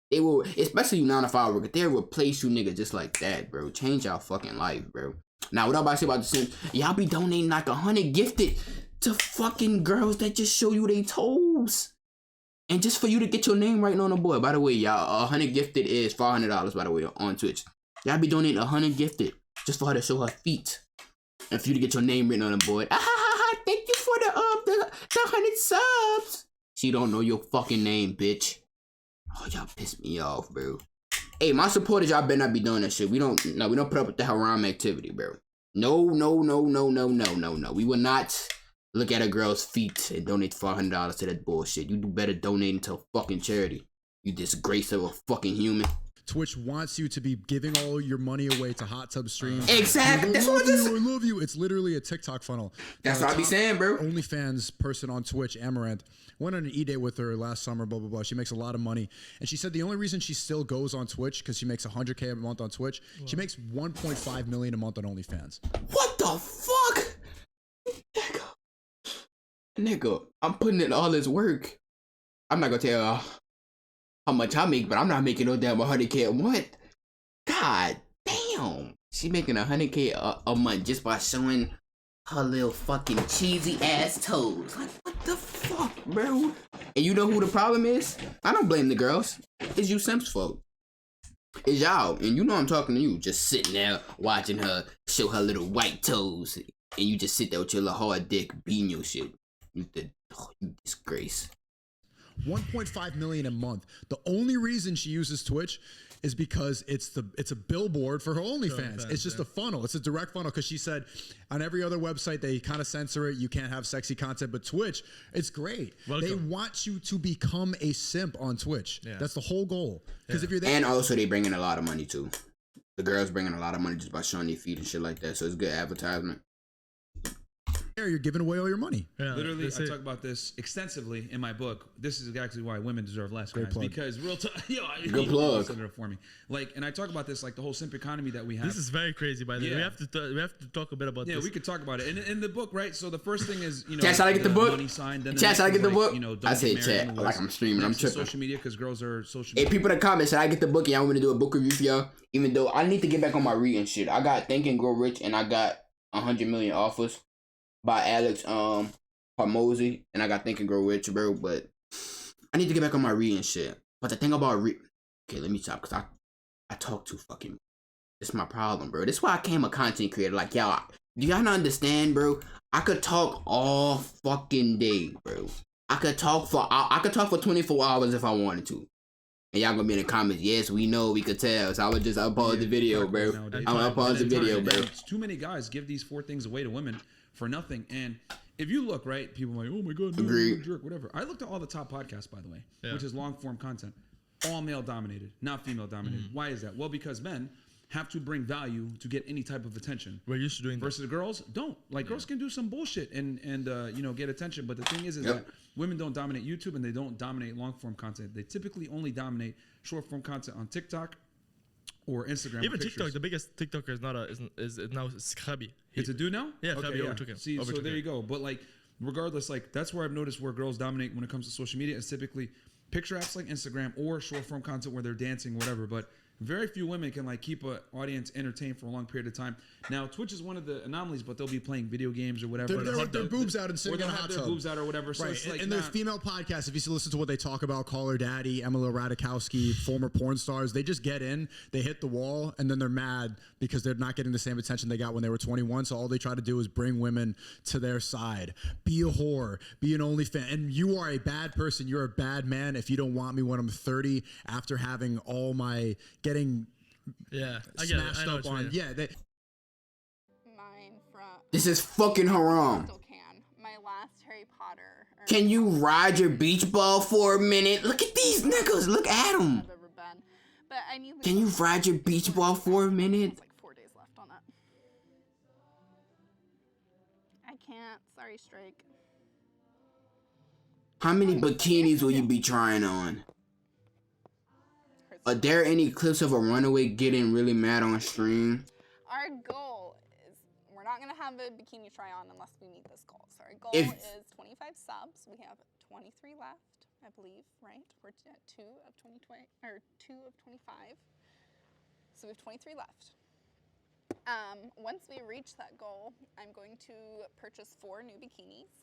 They will, especially you 9-to-5 worker, they'll replace you niggas just like that, bro. Change y'all fucking life, bro. Now, what I'm about to say about the Sims, y'all be donating like 100 gifted to fucking girls that just show you they toes. And just for you to get your name right on the board. By the way, y'all, 100 gifted is $500, by the way, on Twitch. Y'all be donating 100 gifted just for her to show her feet. And for you to get your name written on the board. Thank you for the 100 subs. She don't know your fucking name, bitch. Oh, y'all piss me off, bro. Hey, my supporters, y'all better not be doing that shit. We don't put up with the haram activity, bro. No. We will not look at a girl's feet and donate $400 to that bullshit. You do better donating to a fucking charity. You disgrace of a fucking human. Twitch wants you to be giving all your money away to hot tub streams. Exactly. That's what I love you. It's literally a TikTok funnel. That's what I be saying, bro. OnlyFans person on Twitch, Amaranth, went on an e-date with her last summer, blah, blah, blah. She makes a lot of money. And she said the only reason she still goes on Twitch, because she makes $100K a month on Twitch, she makes $1.5 million a month on OnlyFans. What the fuck? Nigga, I'm putting in all this work. I'm not gonna tell how much I make, but I'm not making no damn 100K a month. God damn. She making 100K a month just by showing her little fucking cheesy ass toes. Like, what the fuck, bro? And you know who the problem is? I don't blame the girls. It's you Simps' fault. It's y'all. And you know I'm talking to you. Just sitting there watching her show her little white toes. And you just sit there with your little hard dick beating your shit. You disgrace. 1.5 million a month. The only reason she uses Twitch is because it's a billboard for her OnlyFans. It's just a funnel. It's a direct funnel because she said on every other website they kind of censor it. You can't have sexy content, but Twitch, it's great. Welcome. They want you to become a simp on Twitch. Yeah. That's the whole goal. Because if you're there, and also they bring in a lot of money too. The girls bring in a lot of money just by showing their feet and shit like that. So it's good advertisement. you're giving away all your money. Yeah, literally, I talk about this extensively in my book. This is actually why women deserve less, guys. Because real talk, good plug. For me. Like, and I talk about this, like the whole simp economy that we have. This is very crazy, by the way. We have to talk a bit about this. Yeah, we could talk about it. And in the book, right? So the first thing is, Chat, shall I get the book? Money sign. Then Chat, shall I get the book? Don't I say get chat. married Like I'm streaming. I'm tripping. Social media, because girls are social Hey, media. people in the comments, should I get the book? And y'all want me to do a book review for y'all? Even though I need to get back on my reading shit. I got Think and Grow Rich, and I got 100 Million Offers by Alex Hormozy, and I got Think and Grow Rich, bro. But I need to get back on my reading shit. But the thing about okay, let me stop, because I talk too fucking. This is my problem, bro. This is why I came a content creator. Like, y'all, do y'all not understand, bro? I could talk all fucking day, bro. I could talk for 24 hours if I wanted to. And y'all gonna be in the comments, yes, we know, we could tell. So I'll pause the video, bro. I'll pause the video, bro. Too many guys give these 4 things away to women for nothing. And if you look, right, people are like, oh my God, no, you're a jerk, whatever. I looked at all the top podcasts, by the way, which is long form content. All male dominated, not female dominated. Why is that? Well, because men have to bring value to get any type of attention. We're used to doing versus girls don't. Like girls can do some bullshit and get attention, but the thing is that women don't dominate YouTube and they don't dominate long form content. They typically only dominate short form content on TikTok or Instagram. Even pictures. TikTok, the biggest TikToker is not is now Khabi. It's a dude now? Yeah, Khabi overtook him. See, so there you go. But like, regardless, like that's where I've noticed where girls dominate when it comes to social media is typically picture apps like Instagram or short form content where they're dancing, whatever. But very few women can like keep an audience entertained for a long period of time. Now, Twitch is one of the anomalies, but they'll be playing video games or whatever. They're with their boobs out and or sitting they'll in a have hot their tub. boobs out or whatever. So Right, it's like and there's female podcasts. If you listen to what they talk about, Call Her Daddy, Emily Ratajkowski, former porn stars, they just get in, they hit the wall, and then they're mad because they're not getting the same attention they got when they were 21. So all they try to do is bring women to their side. Be a whore, be an OnlyFans, and you are a bad person. You're a bad man if you don't want me when I'm 30 after having all my getting I get it. smashed I know up what you on. mean. Yeah, Mine from This is fucking haram. still can. My last Harry Potter. Can you ride your beach ball for a minute? Look at these niggas. Look at them. I've ever been. But I need. Can you ride your beach ball for a minute? It's like 4 days left on it. I can't. Sorry, Strike. How many bikinis will you be trying on? Are there any clips of a runaway getting really mad on stream? Our goal is we're not gonna have a bikini try on unless we meet this goal. So our goal If- is 25 subs. We have 23 left, I believe, right? We're at 2 of 2020 or 2 of 25. So we have 23 left. Once we reach that goal, I'm going to purchase 4 new bikinis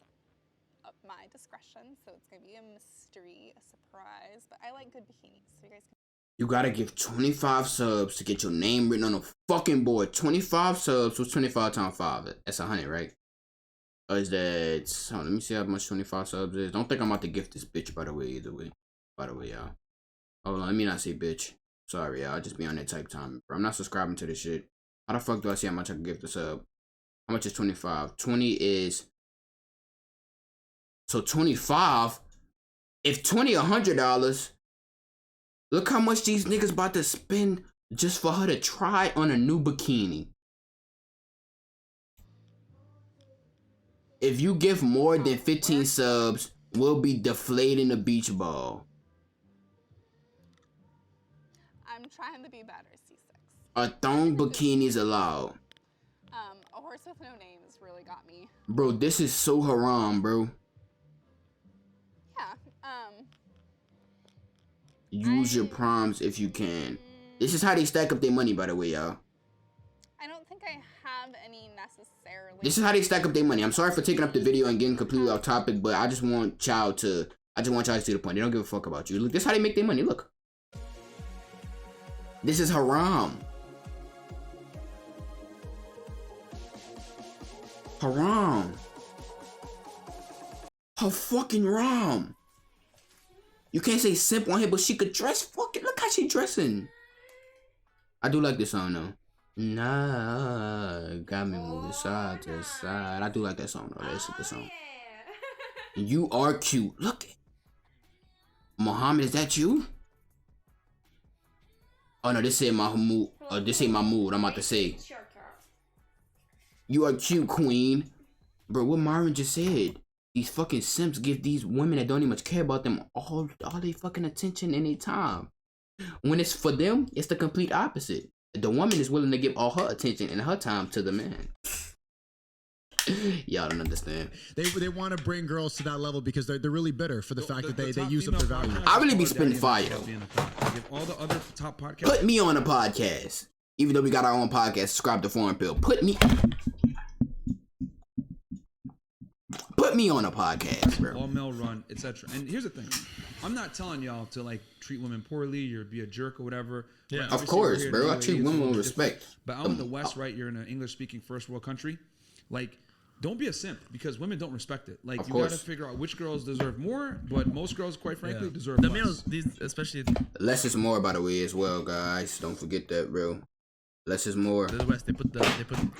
of my discretion. So it's gonna be a mystery, a surprise. But I like good bikinis, so you guys can. You gotta give 25 subs to get your name written on a fucking board. 25 subs was 25 times 5. That's 100, right? Or is that... Hold on, let me see how much 25 subs is. Don't think I'm about to gift this bitch, by the way, either way. By the way, y'all. Hold on, let me not say bitch. Sorry, y'all. I'll just be on that type time. Bro, I'm not subscribing to this shit. How the fuck do I see how much I can gift a sub? How much is 25? 20 is... So 25... If 20 $100... Look how much these niggas about to spend just for her to try on a new bikini. If you give more than 15 subs, we'll be deflating the beach ball. I'm trying to be better, C6. A thong bikini is allowed. A horse with no name has really got me. Bro, this is so haram, bro. Yeah. Use your proms if you can. This is how they stack up their money, by the way, y'all. I don't think I have any necessarily. This is how they stack up their money. I'm sorry for taking up the video and getting completely off topic, but I just want y'all to see the point. They don't give a fuck about you. Look, this is how they make their money. Look. This is haram. Haram. Her fucking ram. You can't say simp on here, but she could dress fucking. Look how she dressing. I do like this song though. Nah, got me moving side to side. I do like that song though. That's a good song. You are cute. Look. Muhammad, is that you? Oh no, this ain't my mood. This ain't my mood. I'm about to say. You are cute, queen. Bro, what Myron just said. These fucking simps give these women that don't even much care about them all their fucking attention and their time. When it's for them, it's the complete opposite. The woman is willing to give all her attention and her time to the man. Y'all don't understand. they want to bring girls to that level because they're really bitter for the fact that they use up their value. I really be spending fire though. Give all the other top podcasts. Put me on a podcast. Even though we got our own podcast, subscribe to Foreign Pill. Put me on a podcast, bro. All male run, etc. And here's the thing: I'm not telling y'all to like treat women poorly or be a jerk or whatever. Yeah. Right? Of Obviously, course, we're here in bro. the I UAE, treat it's a women little with different. respect. But out in the West, right? You're in an English-speaking first world country. Like, don't be a simp because women don't respect it. Like, Of you got to course. figure out which girls deserve more, but most girls, quite frankly, deserve The less. males, these especially Less is more, by the way, as well, guys. Don't forget that, bro. Less is more. the West, they put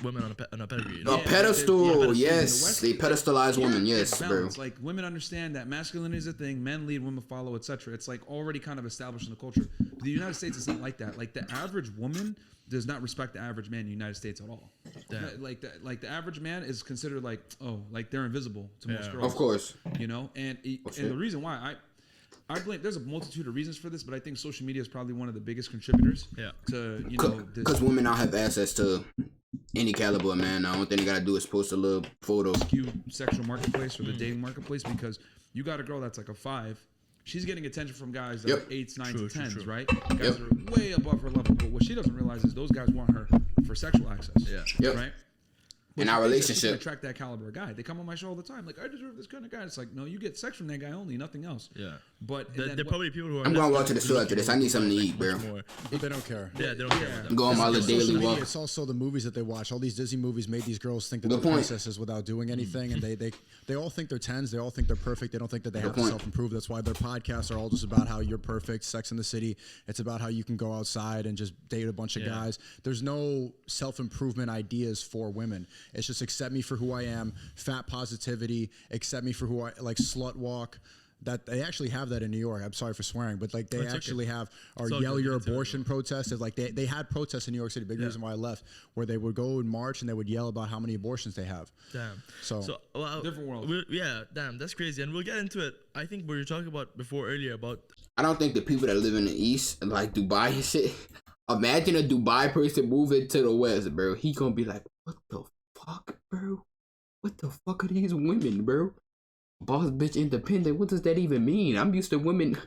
women on a pedigree. You know? A Yeah, pedestal, in the yes. West, They pedestalize women, it's yes, bro. balanced. Like, women understand that masculinity is a thing, men lead, women follow, etc. It's like already kind of established in the culture. But the United States is not like that. Like, the average woman does not respect the average man in the United States at all. Yeah. Like the average man is considered like, oh, like they're invisible to most girls. Of course. You know, and shit. the reason why I blame. There's a multitude of reasons for this, but I think social media is probably one of the biggest contributors. Yeah. To this. Because women now have access to any caliber of man. The only thing they gotta do is post a little photo. Skewed sexual marketplace or the dating marketplace, because you got a girl that's like a 5. She's getting attention from guys that are 8s, 9s, and 10s, right? Guys that are way above her level. But what she doesn't realize is those guys want her for sexual access. Yep. Right? In our relationship, attract that caliber of guy. They come on my show all the time, like, I deserve this kind of guy. It's like, no, you get sex from that guy only, nothing else. Yeah. But There are probably people who are. I'm going to walk to the store after this. I need something to eat, bro. They don't care. Yeah, they don't care. About that. Go on my little daily Social media, walk. it's also the movies that they watch. All these Disney movies made these girls think that Good they're point. princesses without doing anything, and they all think they're 10s. They all think they're perfect. They don't think that they have to point. self-improve. That's why their podcasts are all just about how you're perfect. Sex in the City. It's about how you can go outside and just date a bunch of guys. There's no self-improvement ideas for women. It's just accept me for who I am. Fat positivity. Accept me for who I like. Slut walk. That they actually have that in New York. I'm sorry for swearing, but like they actually have our It's all Yell good. Your It's all Abortion protests. Like they had protests in New York City. Big reason why I left, where they would go and march and they would yell about how many abortions they have. Damn. So well, different world. Yeah, damn, that's crazy, and we'll get into it. I think we were talking about before earlier about. I don't think the people that live in the East, like Dubai and shit, imagine a Dubai person moving to the West, bro. He gonna be like, what the fuck, bro? What the fuck are these women, bro? Boss bitch independent, what does that even mean? I'm used to women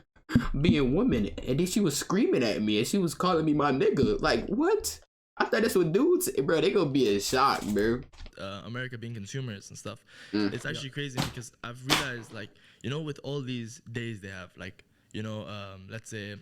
being women. And then she was screaming at me and she was calling me my nigga. Like, what? I thought that's what dudes, bro, they gonna be in shock, bro. America being consumers and stuff. It's actually crazy because I've realized, like, you know, with all these days they have, like, you know, let's say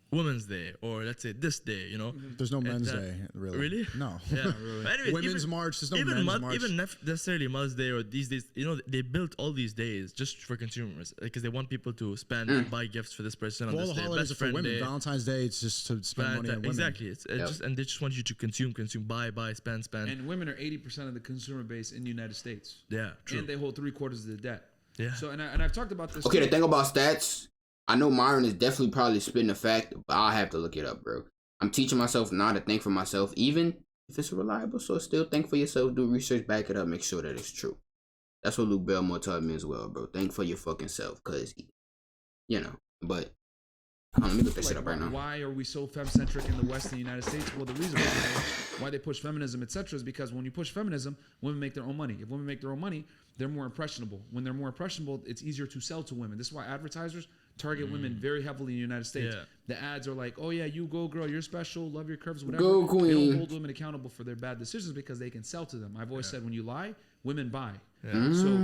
Women's Day, or let's say this day, you know. there's no Men's Day, really. Really? No. Yeah. But anyways, Women's March. There's no even Men's March. even necessarily Mother's Day or these days, you know, they built all these days just for consumers because they want people to spend, buy gifts for this person on Well, all this the day. holidays Best are for friend women. day. Valentine's Day, it's just to spend money on women. Exactly. It's just, and they just want you to consume, buy, spend. And women are 80% of the consumer base in the United States. Yeah, true. And they hold 3/4 of the debt. Yeah. So and I've talked about this. Okay, too. the thing about stats, I know Myron is definitely probably spitting a fact, but I'll have to look it up, bro. I'm teaching myself not to think for myself, even if it's a reliable source. Still think for yourself, do research, back it up, make sure that it's true. That's what Luke Belmore taught me as well, bro. Think for your fucking self, cause, you know. But let me look this shit up right now. Why are we so femme-centric in the West and the United States? Well, the reason why they push feminism, etc., is because when you push feminism, women make their own money. If women make their own money, they're more impressionable. When they're more impressionable, it's easier to sell to women. This is why advertisers target women very heavily in the United States. Yeah. The ads are like, oh yeah, you go girl, you're special, love your curves, whatever. Go, They queen. don't hold women accountable for their bad decisions because they can sell to them. I've always said when you lie, women buy. So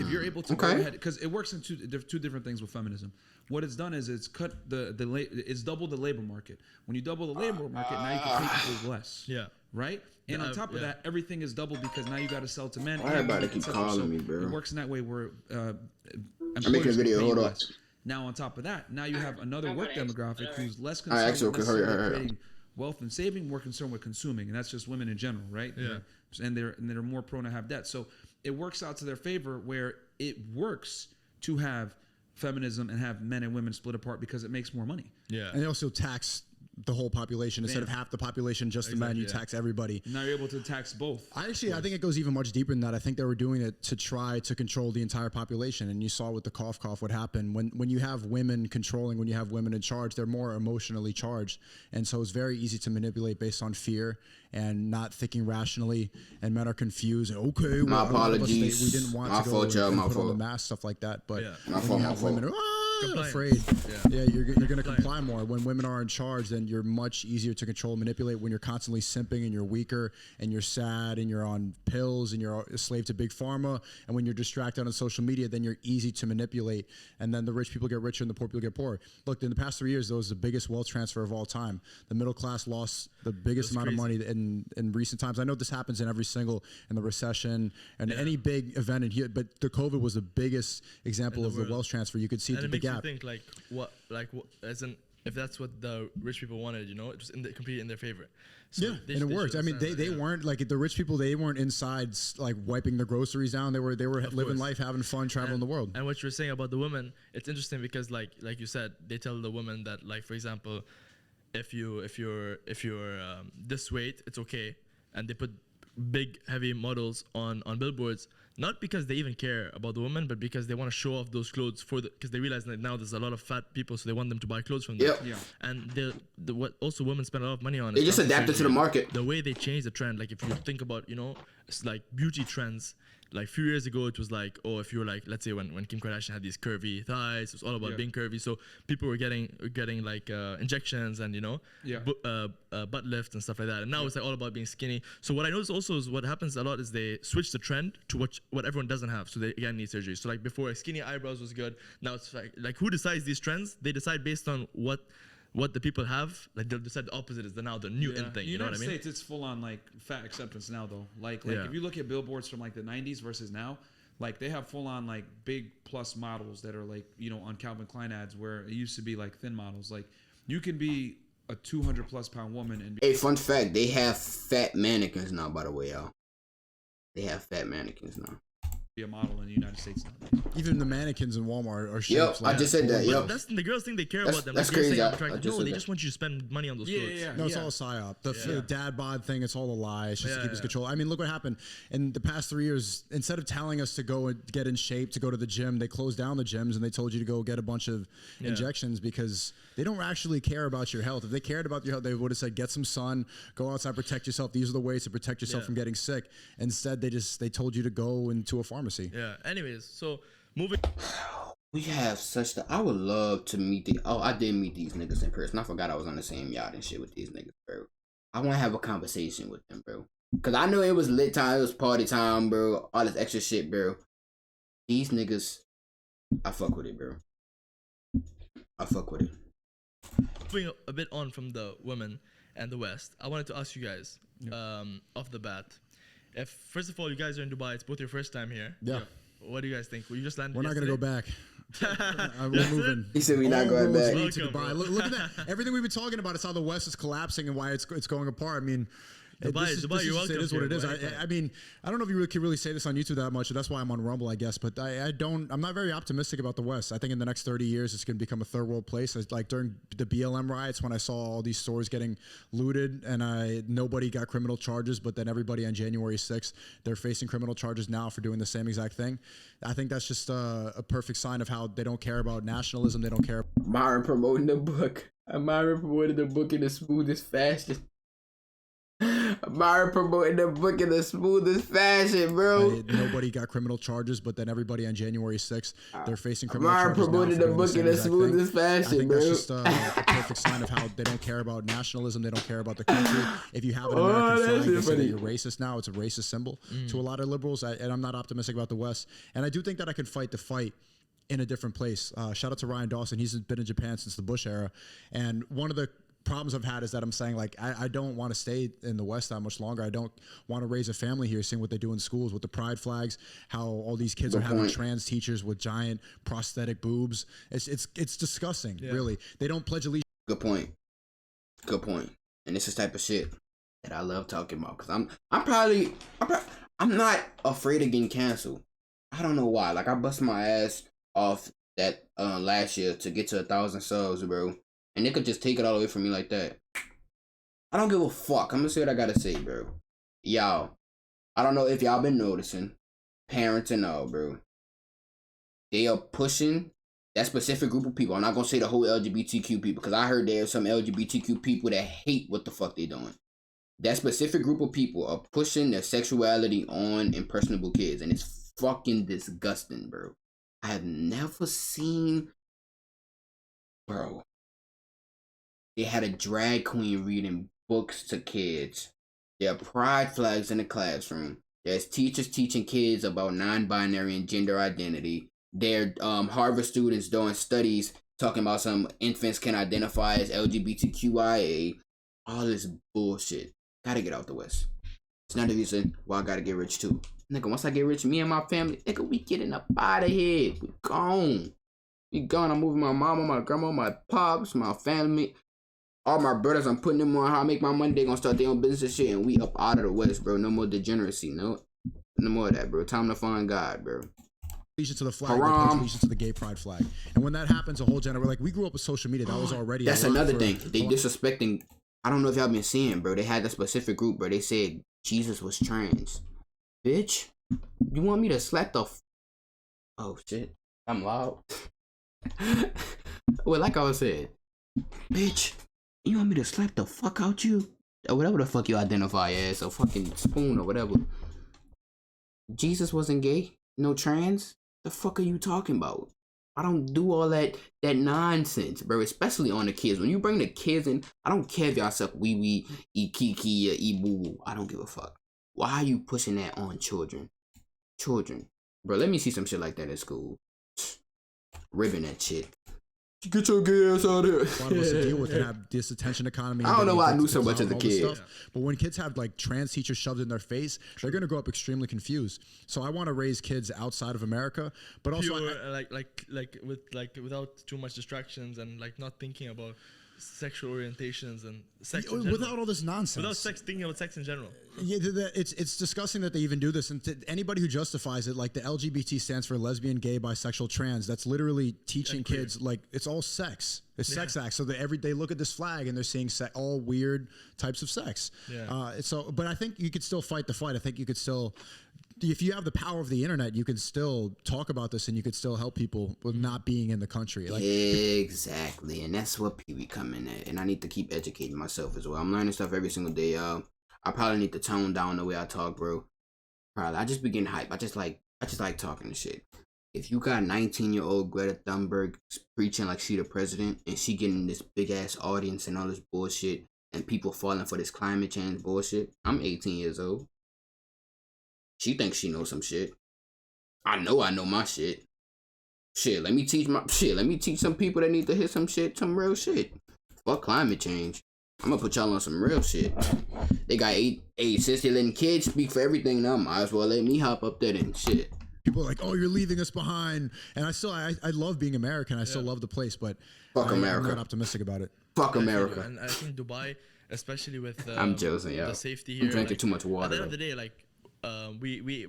if you're able to go ahead, because it works in two different things with feminism. What it's done is it's cut it's doubled the labor market. When you double the labor market, now you can pay people less. Yeah. Right? And on top of that, everything is doubled because now you got to sell to men. Why everybody keep calling me, bro? It works in that way where I'm making a video. Hold up. Now on top of that, now you have another work demographic who's less All right, concerned with hurry, necessarily hurry. creating wealth and saving, more concerned with consuming, and that's just women in general, right? Yeah. And they're more prone to have debt. So it works out to their favor where it works to have feminism and have men and women split apart because it makes more money. Yeah. And they also tax the whole population instead of half the population, just the men. You tax everybody. Now you're able to tax both. I think it goes even much deeper than that. I think they were doing it to try to control the entire population. And you saw with the cough what happened. When you have women controlling, when you have women in charge, they're more emotionally charged. And so it's very easy to manipulate based on fear and not thinking rationally. And men are confused. Okay, My well, apologies. we didn't want My to go fault, y'all, and my put on fault. the mask, stuff like that. But My when fault, you my have fault. women Compliant. afraid, Yeah. you're going to comply more. When women are in charge, then you're much easier to control and manipulate. When you're constantly simping and you're weaker and you're sad and you're on pills and you're a slave to big pharma, and when you're distracted on social media, then you're easy to manipulate. And then the rich people get richer and the poor people get poorer. Look, in the past 3 years, there was the biggest wealth transfer of all time. The middle class lost the biggest amount of money in recent times. I know this happens in the recession and any big event in here, but the COVID was the biggest example of the wealth transfer. You could see And it the makes gap. you think what, as in, if that's what the rich people wanted, you know, it was completely in their favor. So Yeah, and it worked. I mean, they weren't like the rich people. They weren't inside like wiping their groceries down. They were living course. life, having fun, traveling the world. And what you're saying about the women, it's interesting because like you said, they tell the women that, like, for example, if you're this weight, it's okay, and they put big heavy models on billboards, not because they even care about the woman, but because they want to show off those clothes because they realize that now there's a lot of fat people, so they want them to buy clothes from them. Yep. Yeah. And what also women spend a lot of money on. They is just plastic adapted to the surgery. market. The way they change the trend, like if you think about, it's like beauty trends. Like a few years ago, it was like, oh, if you were like, let's say when Kim Kardashian had these curvy thighs, it was all about being curvy. So people were getting like injections and butt lift and stuff like that. And now it's like all about being skinny. So what I noticed also is what happens a lot is they switch the trend to what everyone doesn't have. So they again need surgery. So like before, skinny eyebrows was good. Now it's like who decides these trends? They decide based on what the people have. Like they'll decide the opposite is now the new in thing. You know what I mean? United States, it's full on like fat acceptance now though. Like if you look at billboards from like the 90s versus now, like they have full on like big plus models that are like, on Calvin Klein ads where it used to be like thin models. Like you can be a 200 plus pound woman and Hey, fun fact, they have fat mannequins now, by the way, y'all. They have fat mannequins now. be a model in the United States now. Even the mannequins in Walmart are shaped Yep, I just said that. porn. Yep. That's the girls think they care That's- about them. that's Like, girls crazy. say I'm I attractive. just No, said they that. just want you to spend money on those clothes. No, it's all a psyop. The dad bod thing, it's all a lie. It's just to keep us control. I mean, look what happened in the past 3 years. Instead of telling us to go and get in shape, to go to the gym, they closed down the gyms and they told you to go get a bunch of injections because they don't actually care about your health. If they cared about your health, they would have said, get some sun, go outside, protect yourself. These are the ways to protect yourself from getting sick. Instead, they told you to go into a pharmacy. Yeah. Anyways, so moving. We have such the. I would love to meet the. Oh, I did meet these niggas in person. I forgot I was on the same yacht and shit with these niggas, bro. I want to have a conversation with them, bro. Cause I know it was lit time, it was party time, bro. All this extra shit, bro. These niggas, I fuck with it, bro. I fuck with it. Moving a bit on from the women and the West, I wanted to ask you guys, off the bat, if first of all you guys are in Dubai, it's both your first time here. Yeah. What do you guys think? Will you just land? We're not going to go back. We're That's moving. He said we not All going roads back. lead to Welcome, Dubai. bro. Look at that. Everything we've been talking about is how the West is collapsing and why it's going apart. I mean, Dubai, you're welcome It is what here, it is. bro. I mean, I don't know if you can really say this on YouTube that much. That's why I'm on Rumble, I guess. But I'm not very optimistic about the West. I think in the next 30 years, it's going to become a third world place. It's like during the BLM riots, when I saw all these stores getting looted and nobody got criminal charges, but then everybody on January 6th, they're facing criminal charges now for doing the same exact thing. I think that's just a perfect sign of how they don't care about nationalism. They don't care. Myron promoting the book. Myron promoted the book in the smoothest fashion. Myron promoting the book in the smoothest fashion, bro. Nobody got criminal charges, but then everybody on January 6th, they're facing criminal Myron charges now promoted for the doing book same in the exact smoothest thing. I fashion, think bro. that's just a perfect sign of how they don't care about nationalism. They don't care about the country. If you have an American that's flag, they say that funny. you're racist now. It's a racist symbol to a lot of liberals, and I'm not optimistic about the West. And I do think that I can fight the fight in a different place. Shout out to Ryan Dawson. He's been in Japan since the Bush era. And one of the problems I've had is that I'm saying, like, I don't want to stay in the West that much longer. I don't want to raise a family here, seeing what they do in schools with the pride flags, how all these kids are having trans teachers with giant prosthetic boobs. It's disgusting, really. They don't pledge allegiance. Good point. Good point. And this is the type of shit that I love talking about. Cause I'm not afraid of getting canceled. I don't know why. Like I bust my ass off that last year to get to 1,000 subs, bro. And they could just take it all away from me like that. I don't give a fuck. I'm gonna say what I gotta say, bro. Y'all, I don't know if y'all been noticing, parents and all, bro. They are pushing that specific group of people. I'm not gonna say the whole LGBTQ people, because I heard there's some LGBTQ people that hate what the fuck they doing. That specific group of people are pushing their sexuality on impressionable kids, and it's fucking disgusting, bro. I have never seen, bro. They had a drag queen reading books to kids. There are pride flags in the classroom. There's teachers teaching kids about non-binary and gender identity. There are Harvard students doing studies talking about some infants can identify as LGBTQIA. All this bullshit. Gotta get out the West. It's not the reason why I gotta get rich too. Nigga, once I get rich, me and my family, nigga, we getting up out of here. We gone. We gone. I'm moving my mama, my grandma, my pops, my family. All my brothers, I'm putting them on how I make my money. They gonna start their own business and shit, and we up out of the West, bro. No more degeneracy, no more of that, bro. Time to find God, bro. Allegiance to the flag, they pledge allegiance to the gay pride flag. And when that happens, a whole generation, like, we grew up with social media. That was already That's a lot another for- thing. They disrespecting I don't know if y'all been seeing, bro. They had a specific group, bro. They said Jesus was trans. Bitch, you want me to slap the? Oh shit, I'm loud. Well, like I was saying, bitch, you want me to slap the fuck out you? Or whatever the fuck you identify as, a fucking spoon or whatever. Jesus wasn't gay, no trans. The fuck are you talking about? I don't do all that nonsense, bro. Especially on the kids. When you bring the kids in, I don't care if y'all suck wee wee, eat kiki, or eat boo boo. I don't give a fuck. Why are you pushing that on children? Children, bro. Let me see some shit like that at school. Ribbon that shit. Get your gay ass out of here. A lot of us to deal with and have this attention economy. I don't know why I knew so clout much as and a all this kid. stuff. But when kids have like trans teachers shoved in their face, they're going to grow up extremely confused. So I want to raise kids outside of America, but also Pure, without too much distractions and like not thinking about sexual orientations and sex in general. without all this nonsense. Without thinking about sex in general. Yeah, it's disgusting that they even do this, and anybody who justifies it, like the LGBT stands for lesbian, gay, bisexual, trans. That's literally teaching kids like it's all sex. It's sex acts. So they look at this flag and they're seeing all weird types of sex. Yeah. But I think you could still fight the fight. I think you could still, if you have the power of the internet, you can still talk about this and you could still help people with not being in the country. Like exactly, and that's what Peewee come in at. And I need to keep educating myself as well. I'm learning stuff every single day, y'all. I probably need to tone down the way I talk, bro. Probably. I just be getting hype. I just like talking the shit. If you got 19-year-old Greta Thunberg preaching like she the president and she getting this big ass audience and all this bullshit and people falling for this climate change bullshit, I'm 18 years old. She thinks she knows some shit. I know my shit. Shit, let me teach some people that need to hear some real shit. Fuck climate change. I'm gonna put y'all on some real shit. They got eight since they letting kids speak for everything now, might as well let me hop up there and shit. people are like, "Oh, you're leaving us behind," and I love being American. I still love the place, but Fuck America. I'm not optimistic about it. Fuck America. And I think Dubai, especially with I'm joking, yeah. the safety here. I'm drinking like, too much water. At the end of the day, like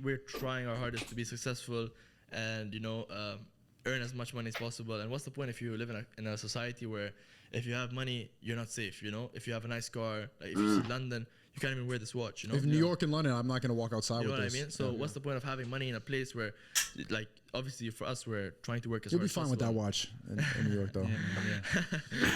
we're trying our hardest to be successful and earn as much money as possible. And what's the point if you live in a society where if you have money you're not safe? If you have a nice car, like if you see London, you can't even wear this watch. If New York and London, I'm not going to walk outside with this. You know what I mean? So what's the point of having money in a place where, like, obviously for us, we're trying to work as You'll hard be fine as with that possible. watch in New York, though.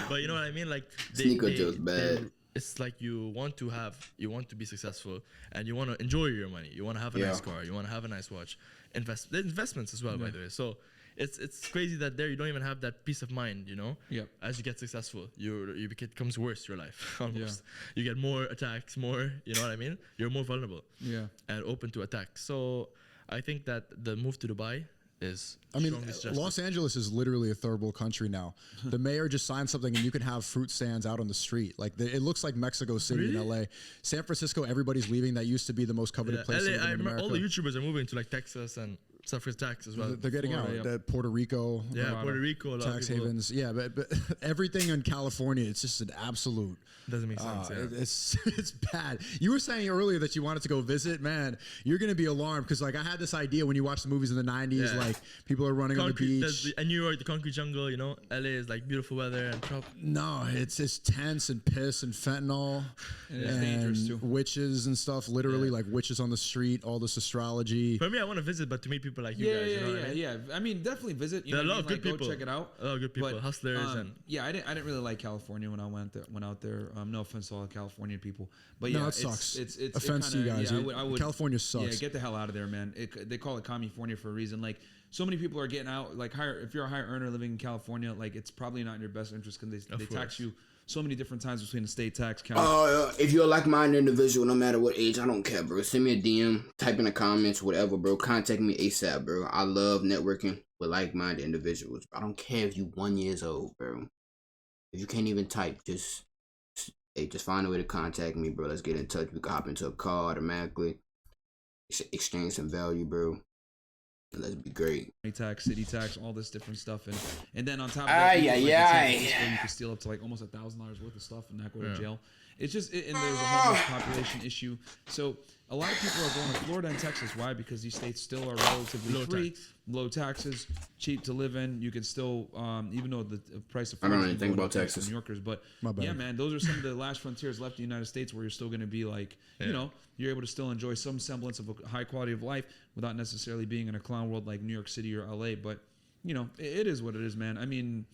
But you know what I mean? Like, Sneako joke's bad. It's like you want to be successful, and you want to enjoy your money. You want to have a nice car. You want to have a nice watch. Investments as well, by the way. So it's crazy that there you don't even have that peace of mind. Yep. As you get successful, it becomes worse. Your life almost. You get more attacks, more. You know what I mean? You're more vulnerable. Yeah. And open to attack. So I think that the move to Dubai is. I mean, strongly suggested. Los Angeles is literally a third world country now. The mayor just signed something, and you can have fruit stands out on the street. Like it looks like Mexico City in LA. San Francisco, everybody's leaving. That used to be the most coveted place LA, in I remember America. all the YouTubers are moving to like Texas and stuff for tax as well. They're getting out. Puerto Rico, Puerto Rico, a lot tax of people. havens. Yeah, but everything in California, it's just an absolute. Doesn't make sense. It's bad. You were saying earlier that you wanted to go visit. Man, you're gonna be alarmed because like I had this idea when you watched the movies in the '90s, like people are running on the beach. And New York, the concrete jungle. LA is like beautiful weather and No, it's just tense and piss and fentanyl it's dangerous too. Witches and stuff. Literally, like witches on the street. All this astrology. For me, I want to visit, but to meet people like you guys. You know what I mean? I mean, definitely visit. There are a lot of good people. Go check it out. A lot of good people, hustlers, and I didn't really like California when I went out there. No offense to all Californian people, but No, yeah, it sucks. It's Offense to you guys. I would, California sucks. Yeah, get the hell out of there, man. They call it California for a reason. Like so many people are getting out. Like if you're a higher earner living in California, like it's probably not in your best interest because they tax you so many different times between the state tax. If you're a like-minded individual, no matter what age, I don't care, bro. Send me a DM, type in the comments, whatever, bro. Contact me ASAP, bro. I love networking with like-minded individuals. I don't care if you 1 year old, bro. If you can't even type, just find a way to contact me, bro. Let's get in touch. We can hop into a call automatically, exchange some value, bro. Let's be great. Tax, city tax, all this different stuff, and then on top of that, you can steal up to like almost $1,000 worth of stuff and not go to jail. It's just, and there's a homeless population issue. So a lot of people are going to Florida and Texas. Why? Because these states still are relatively free, low taxes, cheap to live in. You can still, even though the price of food I don't is even think going about up for Texas. New Yorkers, but My bad. yeah, man, those are some of the last frontiers left in the United States where you're still going to be like, you know, you're able to still enjoy some semblance of a high quality of life without necessarily being in a clown world like New York City or LA. But you know, it is what it is, man. I mean,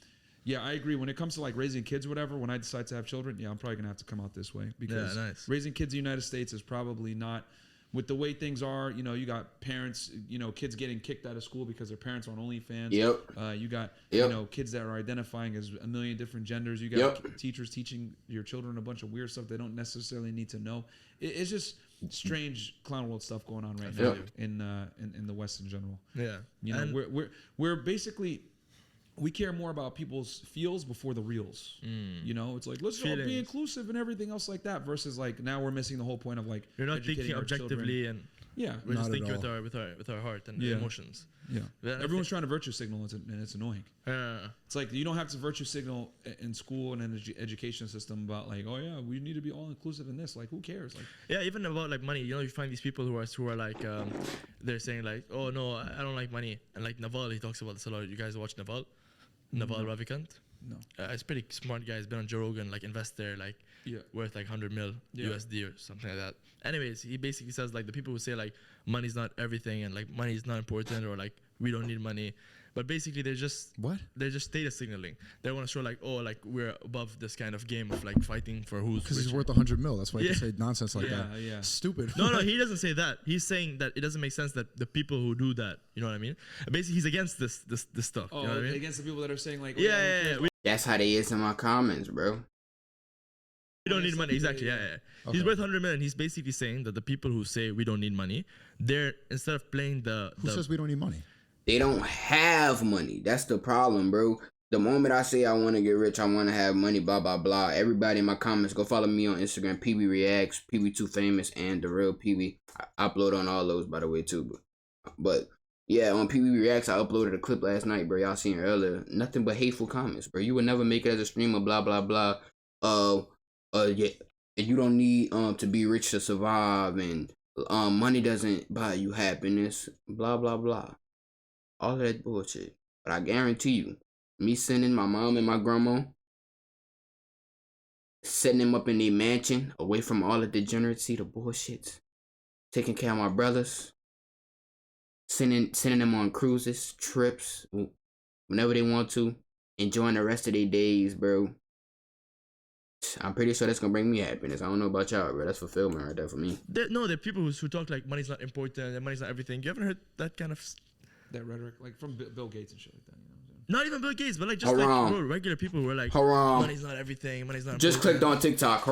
yeah, I agree. When it comes to like raising kids or whatever, when I decide to have children, yeah, I'm probably gonna have to come out this way because raising kids in the United States is probably not, with the way things are. You know, you got parents, you know, kids getting kicked out of school because their parents are on OnlyFans. Yep. You got you know, kids that are identifying as a million different genders. You got teachers teaching your children a bunch of weird stuff they don't necessarily need to know. It's just strange clown world stuff going on right now in the West in general. Yeah, you know, we're basically, we care more about people's feels before the reals. You know, it's like, let's all be inclusive and everything else like that. Versus like, now we're missing the whole point of like, you're not thinking objectively children. And we're just thinking with our heart and emotions. Yeah, everyone's trying to virtue signal, and it's annoying. It's like you don't have to virtue signal in school and in the education system about like, oh yeah, we need to be all inclusive in this. Like, who cares? Like, yeah, even about like money. You know, you find these people who are like, they're saying like, oh no, I don't like money. And like Naval, he talks about this a lot. You guys watch Naval Ravikant? No. It's pretty smart guy. He's been on Joe Rogan, like investor, like worth like 100 mil USD or something like that. Anyways, he basically says like the people who say like money's not everything and like money is not important or like we don't need money, but basically they're just status signaling. They want to show like, oh, like we're above this kind of game of like fighting for who's because he's worth 100 mil. That's why you can say nonsense like that. Yeah. Stupid. No, he doesn't say that. He's saying that it doesn't make sense that the people who do that, you know what I mean? Basically, he's against this stuff. Oh, you know what I mean? Against the people that are saying like, That's how they is in my comments, bro. We don't need money. Exactly. Yeah. Okay. He's worth 100 million. He's basically saying that the people who say we don't need money, they're instead of playing who says we don't need money? They don't have money. That's the problem, bro. The moment I say I want to get rich, I want to have money, blah, blah, blah. Everybody in my comments, go follow me on Instagram, Peewee Reacts, Peewee Too Famous, and The Real Peewee. I upload on all those, by the way, too. But yeah, on Peewee Reacts, I uploaded a clip last night, bro. Y'all seen it earlier. Nothing but hateful comments, bro. You would never make it as a streamer, blah, blah, blah. Yeah, you don't need to be rich to survive, and money doesn't buy you happiness, blah, blah, blah. All of that bullshit. But I guarantee you, me sending my mom and my grandma, setting them up in their mansion, away from all the degeneracy, the bullshit, taking care of my brothers, sending them on cruises, trips, whenever they want to, enjoying the rest of their days, bro. I'm pretty sure that's gonna bring me happiness. I don't know about y'all, bro. That's fulfillment right there for me. There are people who talk like money's not important and money's not everything. You haven't heard that kind of that rhetoric, like from Bill Gates and shit like that. You know what I'm saying? Not even Bill Gates, but like just like regular people who are like, money's not everything. Money's not. Just important. clicked on TikTok.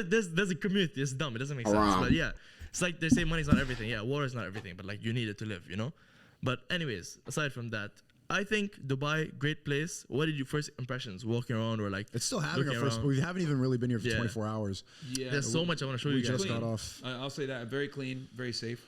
There's a community. It's dumb. It doesn't make sense. But yeah, it's like they say money's not everything. Yeah, water is not everything, but like you need it to live. You know. But anyways, aside from that, I think Dubai, great place. What did your first impressions walking around or like? It's still having our first. We haven't even really been here for 24 hours. Yeah, there's so much I want to show you guys. We just got off. I'll say that very clean, very safe.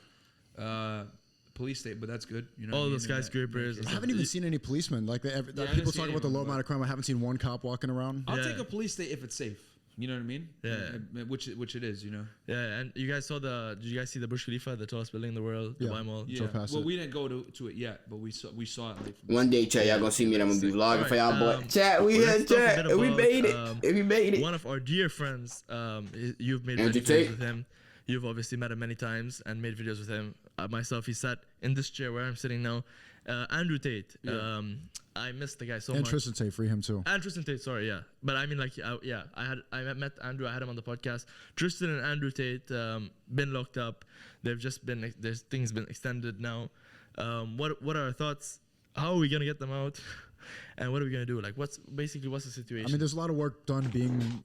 Police state, but that's good. You know, all the skyscrapers. I haven't even seen any policemen. Like people talk about the low amount of crime. I haven't seen one cop walking around. I'll take a police state if it's safe. You know what I mean? Yeah. Which it is, you know. Yeah, and you guys did you guys see the Burj Khalifa, the tallest building in the world, Dubai Mall? Yeah. Well, we didn't go to it yet, but we saw it. Like, one day, chat, y'all gonna see me and I'm gonna be vlogging for y'all, boy. Chat, we made it. We made it. One of our dear friends, you've made videos with him. You've obviously met him many times and made videos with him. Myself, he sat in this chair where I'm sitting now. Andrew Tate. I missed the guy so much. And Tristan Tate, free him too. And Tristan Tate, sorry, yeah. But I mean, like, I met Andrew. I had him on the podcast. Tristan and Andrew Tate been locked up. They've just been things been extended now. What are our thoughts? How are we gonna get them out? And what are we gonna do? Like, what's the situation? I mean, there's a lot of work done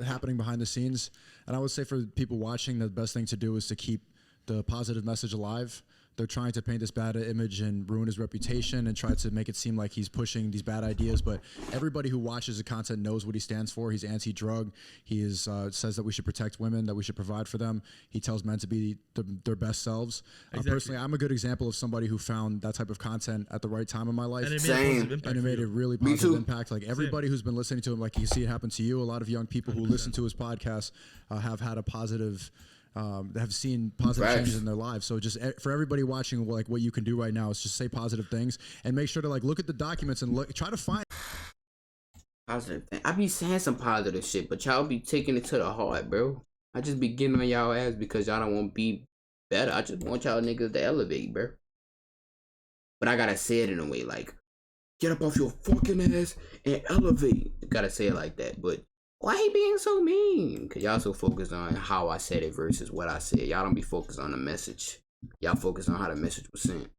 happening behind the scenes, and I would say for people watching, the best thing to do is to keep the positive message alive. They're trying to paint this bad image and ruin his reputation and try to make it seem like he's pushing these bad ideas. But everybody who watches the content knows what he stands for. He's anti-drug. He is says that we should protect women, that we should provide for them. He tells men to be their best selves. Exactly. Personally, I'm a good example of somebody who found that type of content at the right time in my life. And it made Same. a positive impact. And it for made you. a really Me positive too. impact. Like everybody who's been listening to him, like you see it happen to you. A lot of young people who listen to his podcast have had a positive, have seen positive Facts. changes in their lives. So just for everybody watching, like what you can do right now is just say positive things and make sure to like look at the documents and try to find. Positive thing. I be saying some positive shit, but y'all be taking it to the heart, bro. I just be getting on y'all ass because y'all don't want to be better. I just want y'all niggas to elevate, bro. But I gotta say it in a way like, get up off your fucking ass and elevate. Gotta say it like that. But why he being so mean? Cause y'all so focused on how I said it versus what I said. Y'all don't be focused on the message. Y'all focus on how the message was sent.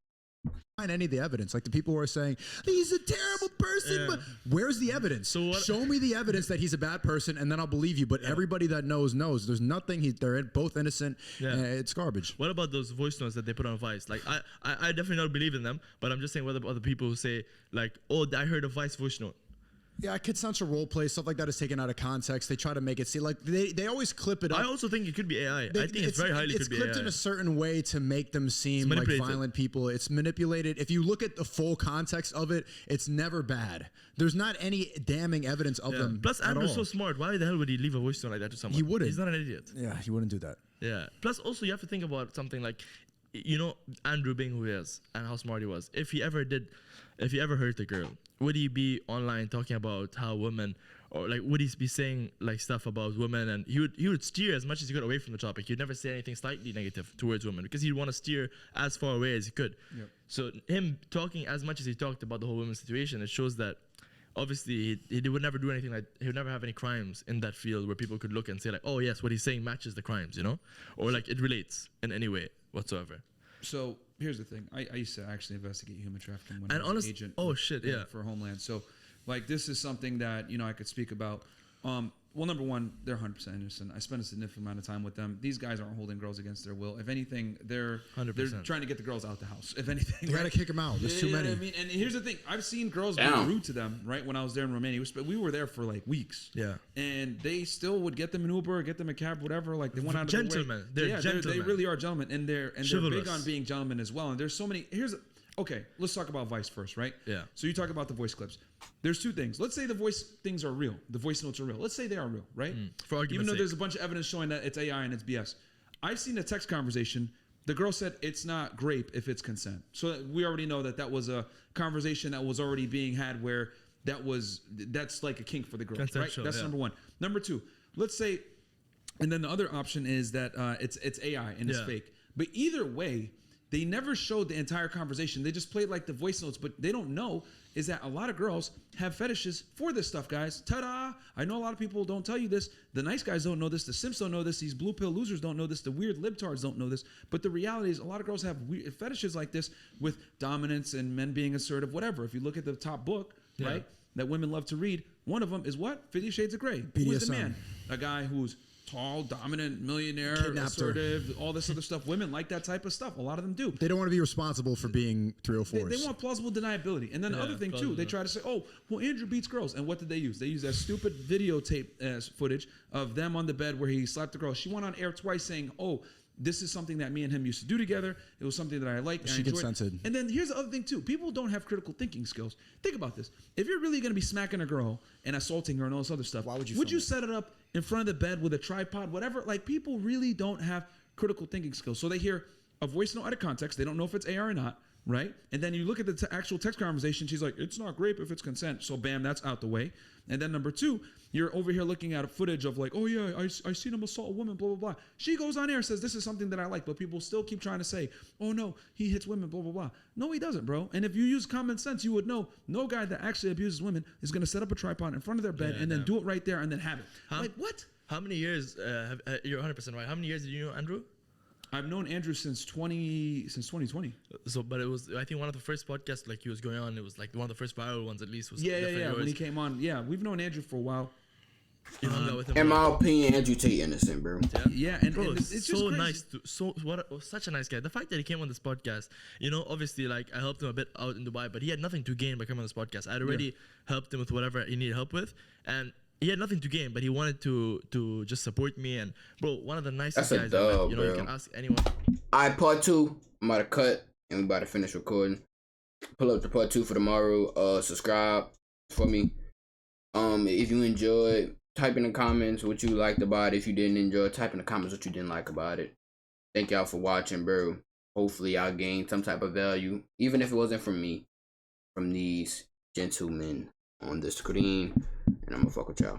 Find any of the evidence. Like the people who are saying he's a terrible person, Yeah. but where's the evidence? So what- Show me the evidence that he's a bad person, and then I'll believe you. But everybody that knows. There's nothing. They're both innocent. Yeah. It's garbage. What about those voice notes that they put on Vice? Like, I definitely don't believe in them, but I'm just saying what about the people who say, like, oh, I heard a Vice voice note. Yeah, consensual role play, stuff like that is taken out of context. They try to make it seem like they always clip it up. I also think it could be AI. I think it's very highly it's could be clipped AI. in a certain way to make them seem like manipulated. violent people. It's manipulated. If you look at the full context of it, it's never bad. There's not any damning evidence of them. Plus, at Andrew's all. so smart. Why the hell would he leave a voice note like that to someone? He wouldn't. He's not an idiot. Yeah, he wouldn't do that. Yeah. Plus, also, you have to think about something like, you know, Andrew being who he is and how smart he was. If he ever hurt a girl, would he be online talking about how women, or like, would he be saying like stuff about women? And he would steer as much as he could away from the topic. He'd never say anything slightly negative towards women because he'd want to steer as far away as he could. Yep. So him talking as much as he talked about the whole women's situation, it shows that obviously he would never do anything like, he would never have any crimes in that field where people could look and say like, oh yes, what he's saying matches the crimes, you know, or like it relates in any way whatsoever. So here's the thing. I used to actually investigate human trafficking when And I was honest- an agent. oh, shit, yeah. For Homeland. So, like, this is something that I could speak about. Well, number one, they're 100% innocent. I spent a significant amount of time with them. These guys aren't holding girls against their will. If anything, they're 100%. trying to get the girls out the house. If anything, You gotta right? kick them out. There's too many. I mean, and here's the thing. I've seen girls be Damn. rude to them, right? When I was there in Romania, we were there for like weeks. Yeah. And they still would get them an Uber, get them a cab, whatever. Like they went out of Gentlemen. their way. They're yeah, gentlemen. they really are gentlemen, and they're big Chivalrous. on being gentlemen as well. And there's so many. Okay, let's talk about Vice first, right? Yeah. So you talk about the voice clips. There's two things. Let's say the voice things are real. The voice notes are real. Let's say they are real, right? For argument's Even though sake. there's a bunch of evidence showing that it's AI and it's BS. I've seen a text conversation. The girl said it's not grape if it's consent. So we already know that was a conversation that was already being had where that's like a kink for the girl, right? Consensual, That's yeah. number one. Number two, let's say, and then the other option is that it's AI and it's Yeah. fake. But either way, they never showed the entire conversation. They just played like the voice notes, but they don't know is that a lot of girls have fetishes for this stuff, guys. Ta-da! I know a lot of people don't tell you this. The nice guys don't know this. The simps don't know this. These blue pill losers don't know this. The weird libtards don't know this. But the reality is a lot of girls have weird fetishes like this with dominance and men being assertive, whatever. If you look at the top book, right, that women love to read, one of them is what? 50 Shades of Grey. Who is the BDSM. man? A guy who's tall, dominant, millionaire, Kidnapped her. assertive, all this other stuff. Women like that type of stuff. A lot of them do. They don't want to be responsible for being 304s. They want plausible deniability. And then the Yeah, other thing, too, plausible. they try to say, oh, well, Andrew beats girls. And what did they use? They used that stupid videotape footage of them on the bed where he slapped the girl. She went on air twice saying, oh, this is something that me and him used to do together. It was something that I liked. She I enjoyed. consented. And then here's the other thing, too. People don't have critical thinking skills. Think about this. If you're really going to be smacking a girl and assaulting her and all this other stuff, Why would you film it? set it up in front of the bed with a tripod, whatever? Like, people really don't have critical thinking skills. So they hear a voice note out of context. They don't know if it's AR or not, right? And then you look at the actual text conversation. She's like, it's not grape if it's consent. So bam, that's out the way. And then number two, you're over here looking at a footage of like, oh yeah, I seen him assault a woman, blah, blah, blah. She goes on air and says, this is something that I like, but people still keep trying to say, oh no, he hits women, blah, blah, blah. No, he doesn't, bro. And if you use common sense, you would know no guy that actually abuses women is going to set up a tripod in front of their bed and then do it right there and then have it. Like, what? How many years, you're 100% right. How many years did you know Andrew? I've known Andrew since 2020. So, but it was, I think one of the first podcasts like he was going on, it was like one of the first viral ones at least was Yeah. definitely When yours. he came on, yeah, we've known Andrew for a while. You hung out with him. In a lot. my opinion, Andrew Tate innocent, bro. Yeah, and, Bro, and it's just so crazy. nice. Such a nice guy. The fact that he came on this podcast, obviously, like I helped him a bit out in Dubai, but he had nothing to gain by coming on this podcast. I'd already helped him with whatever he needed help with, and he had nothing to gain, but he wanted to just support me. And bro, one of the nicest That's a guys I met. dub, You bro. can ask anyone. Alright, part 2. I'm about to cut and we about to finish recording. Pull up the part 2 for tomorrow. Subscribe for me. If you enjoyed, type in the comments what you liked about it. If you didn't enjoy, type in the comments what you didn't like about it. Thank y'all for watching, bro. Hopefully y'all gained some type of value, even if it wasn't from me, from these gentlemen on the screen. And I'm gonna fuck with y'all.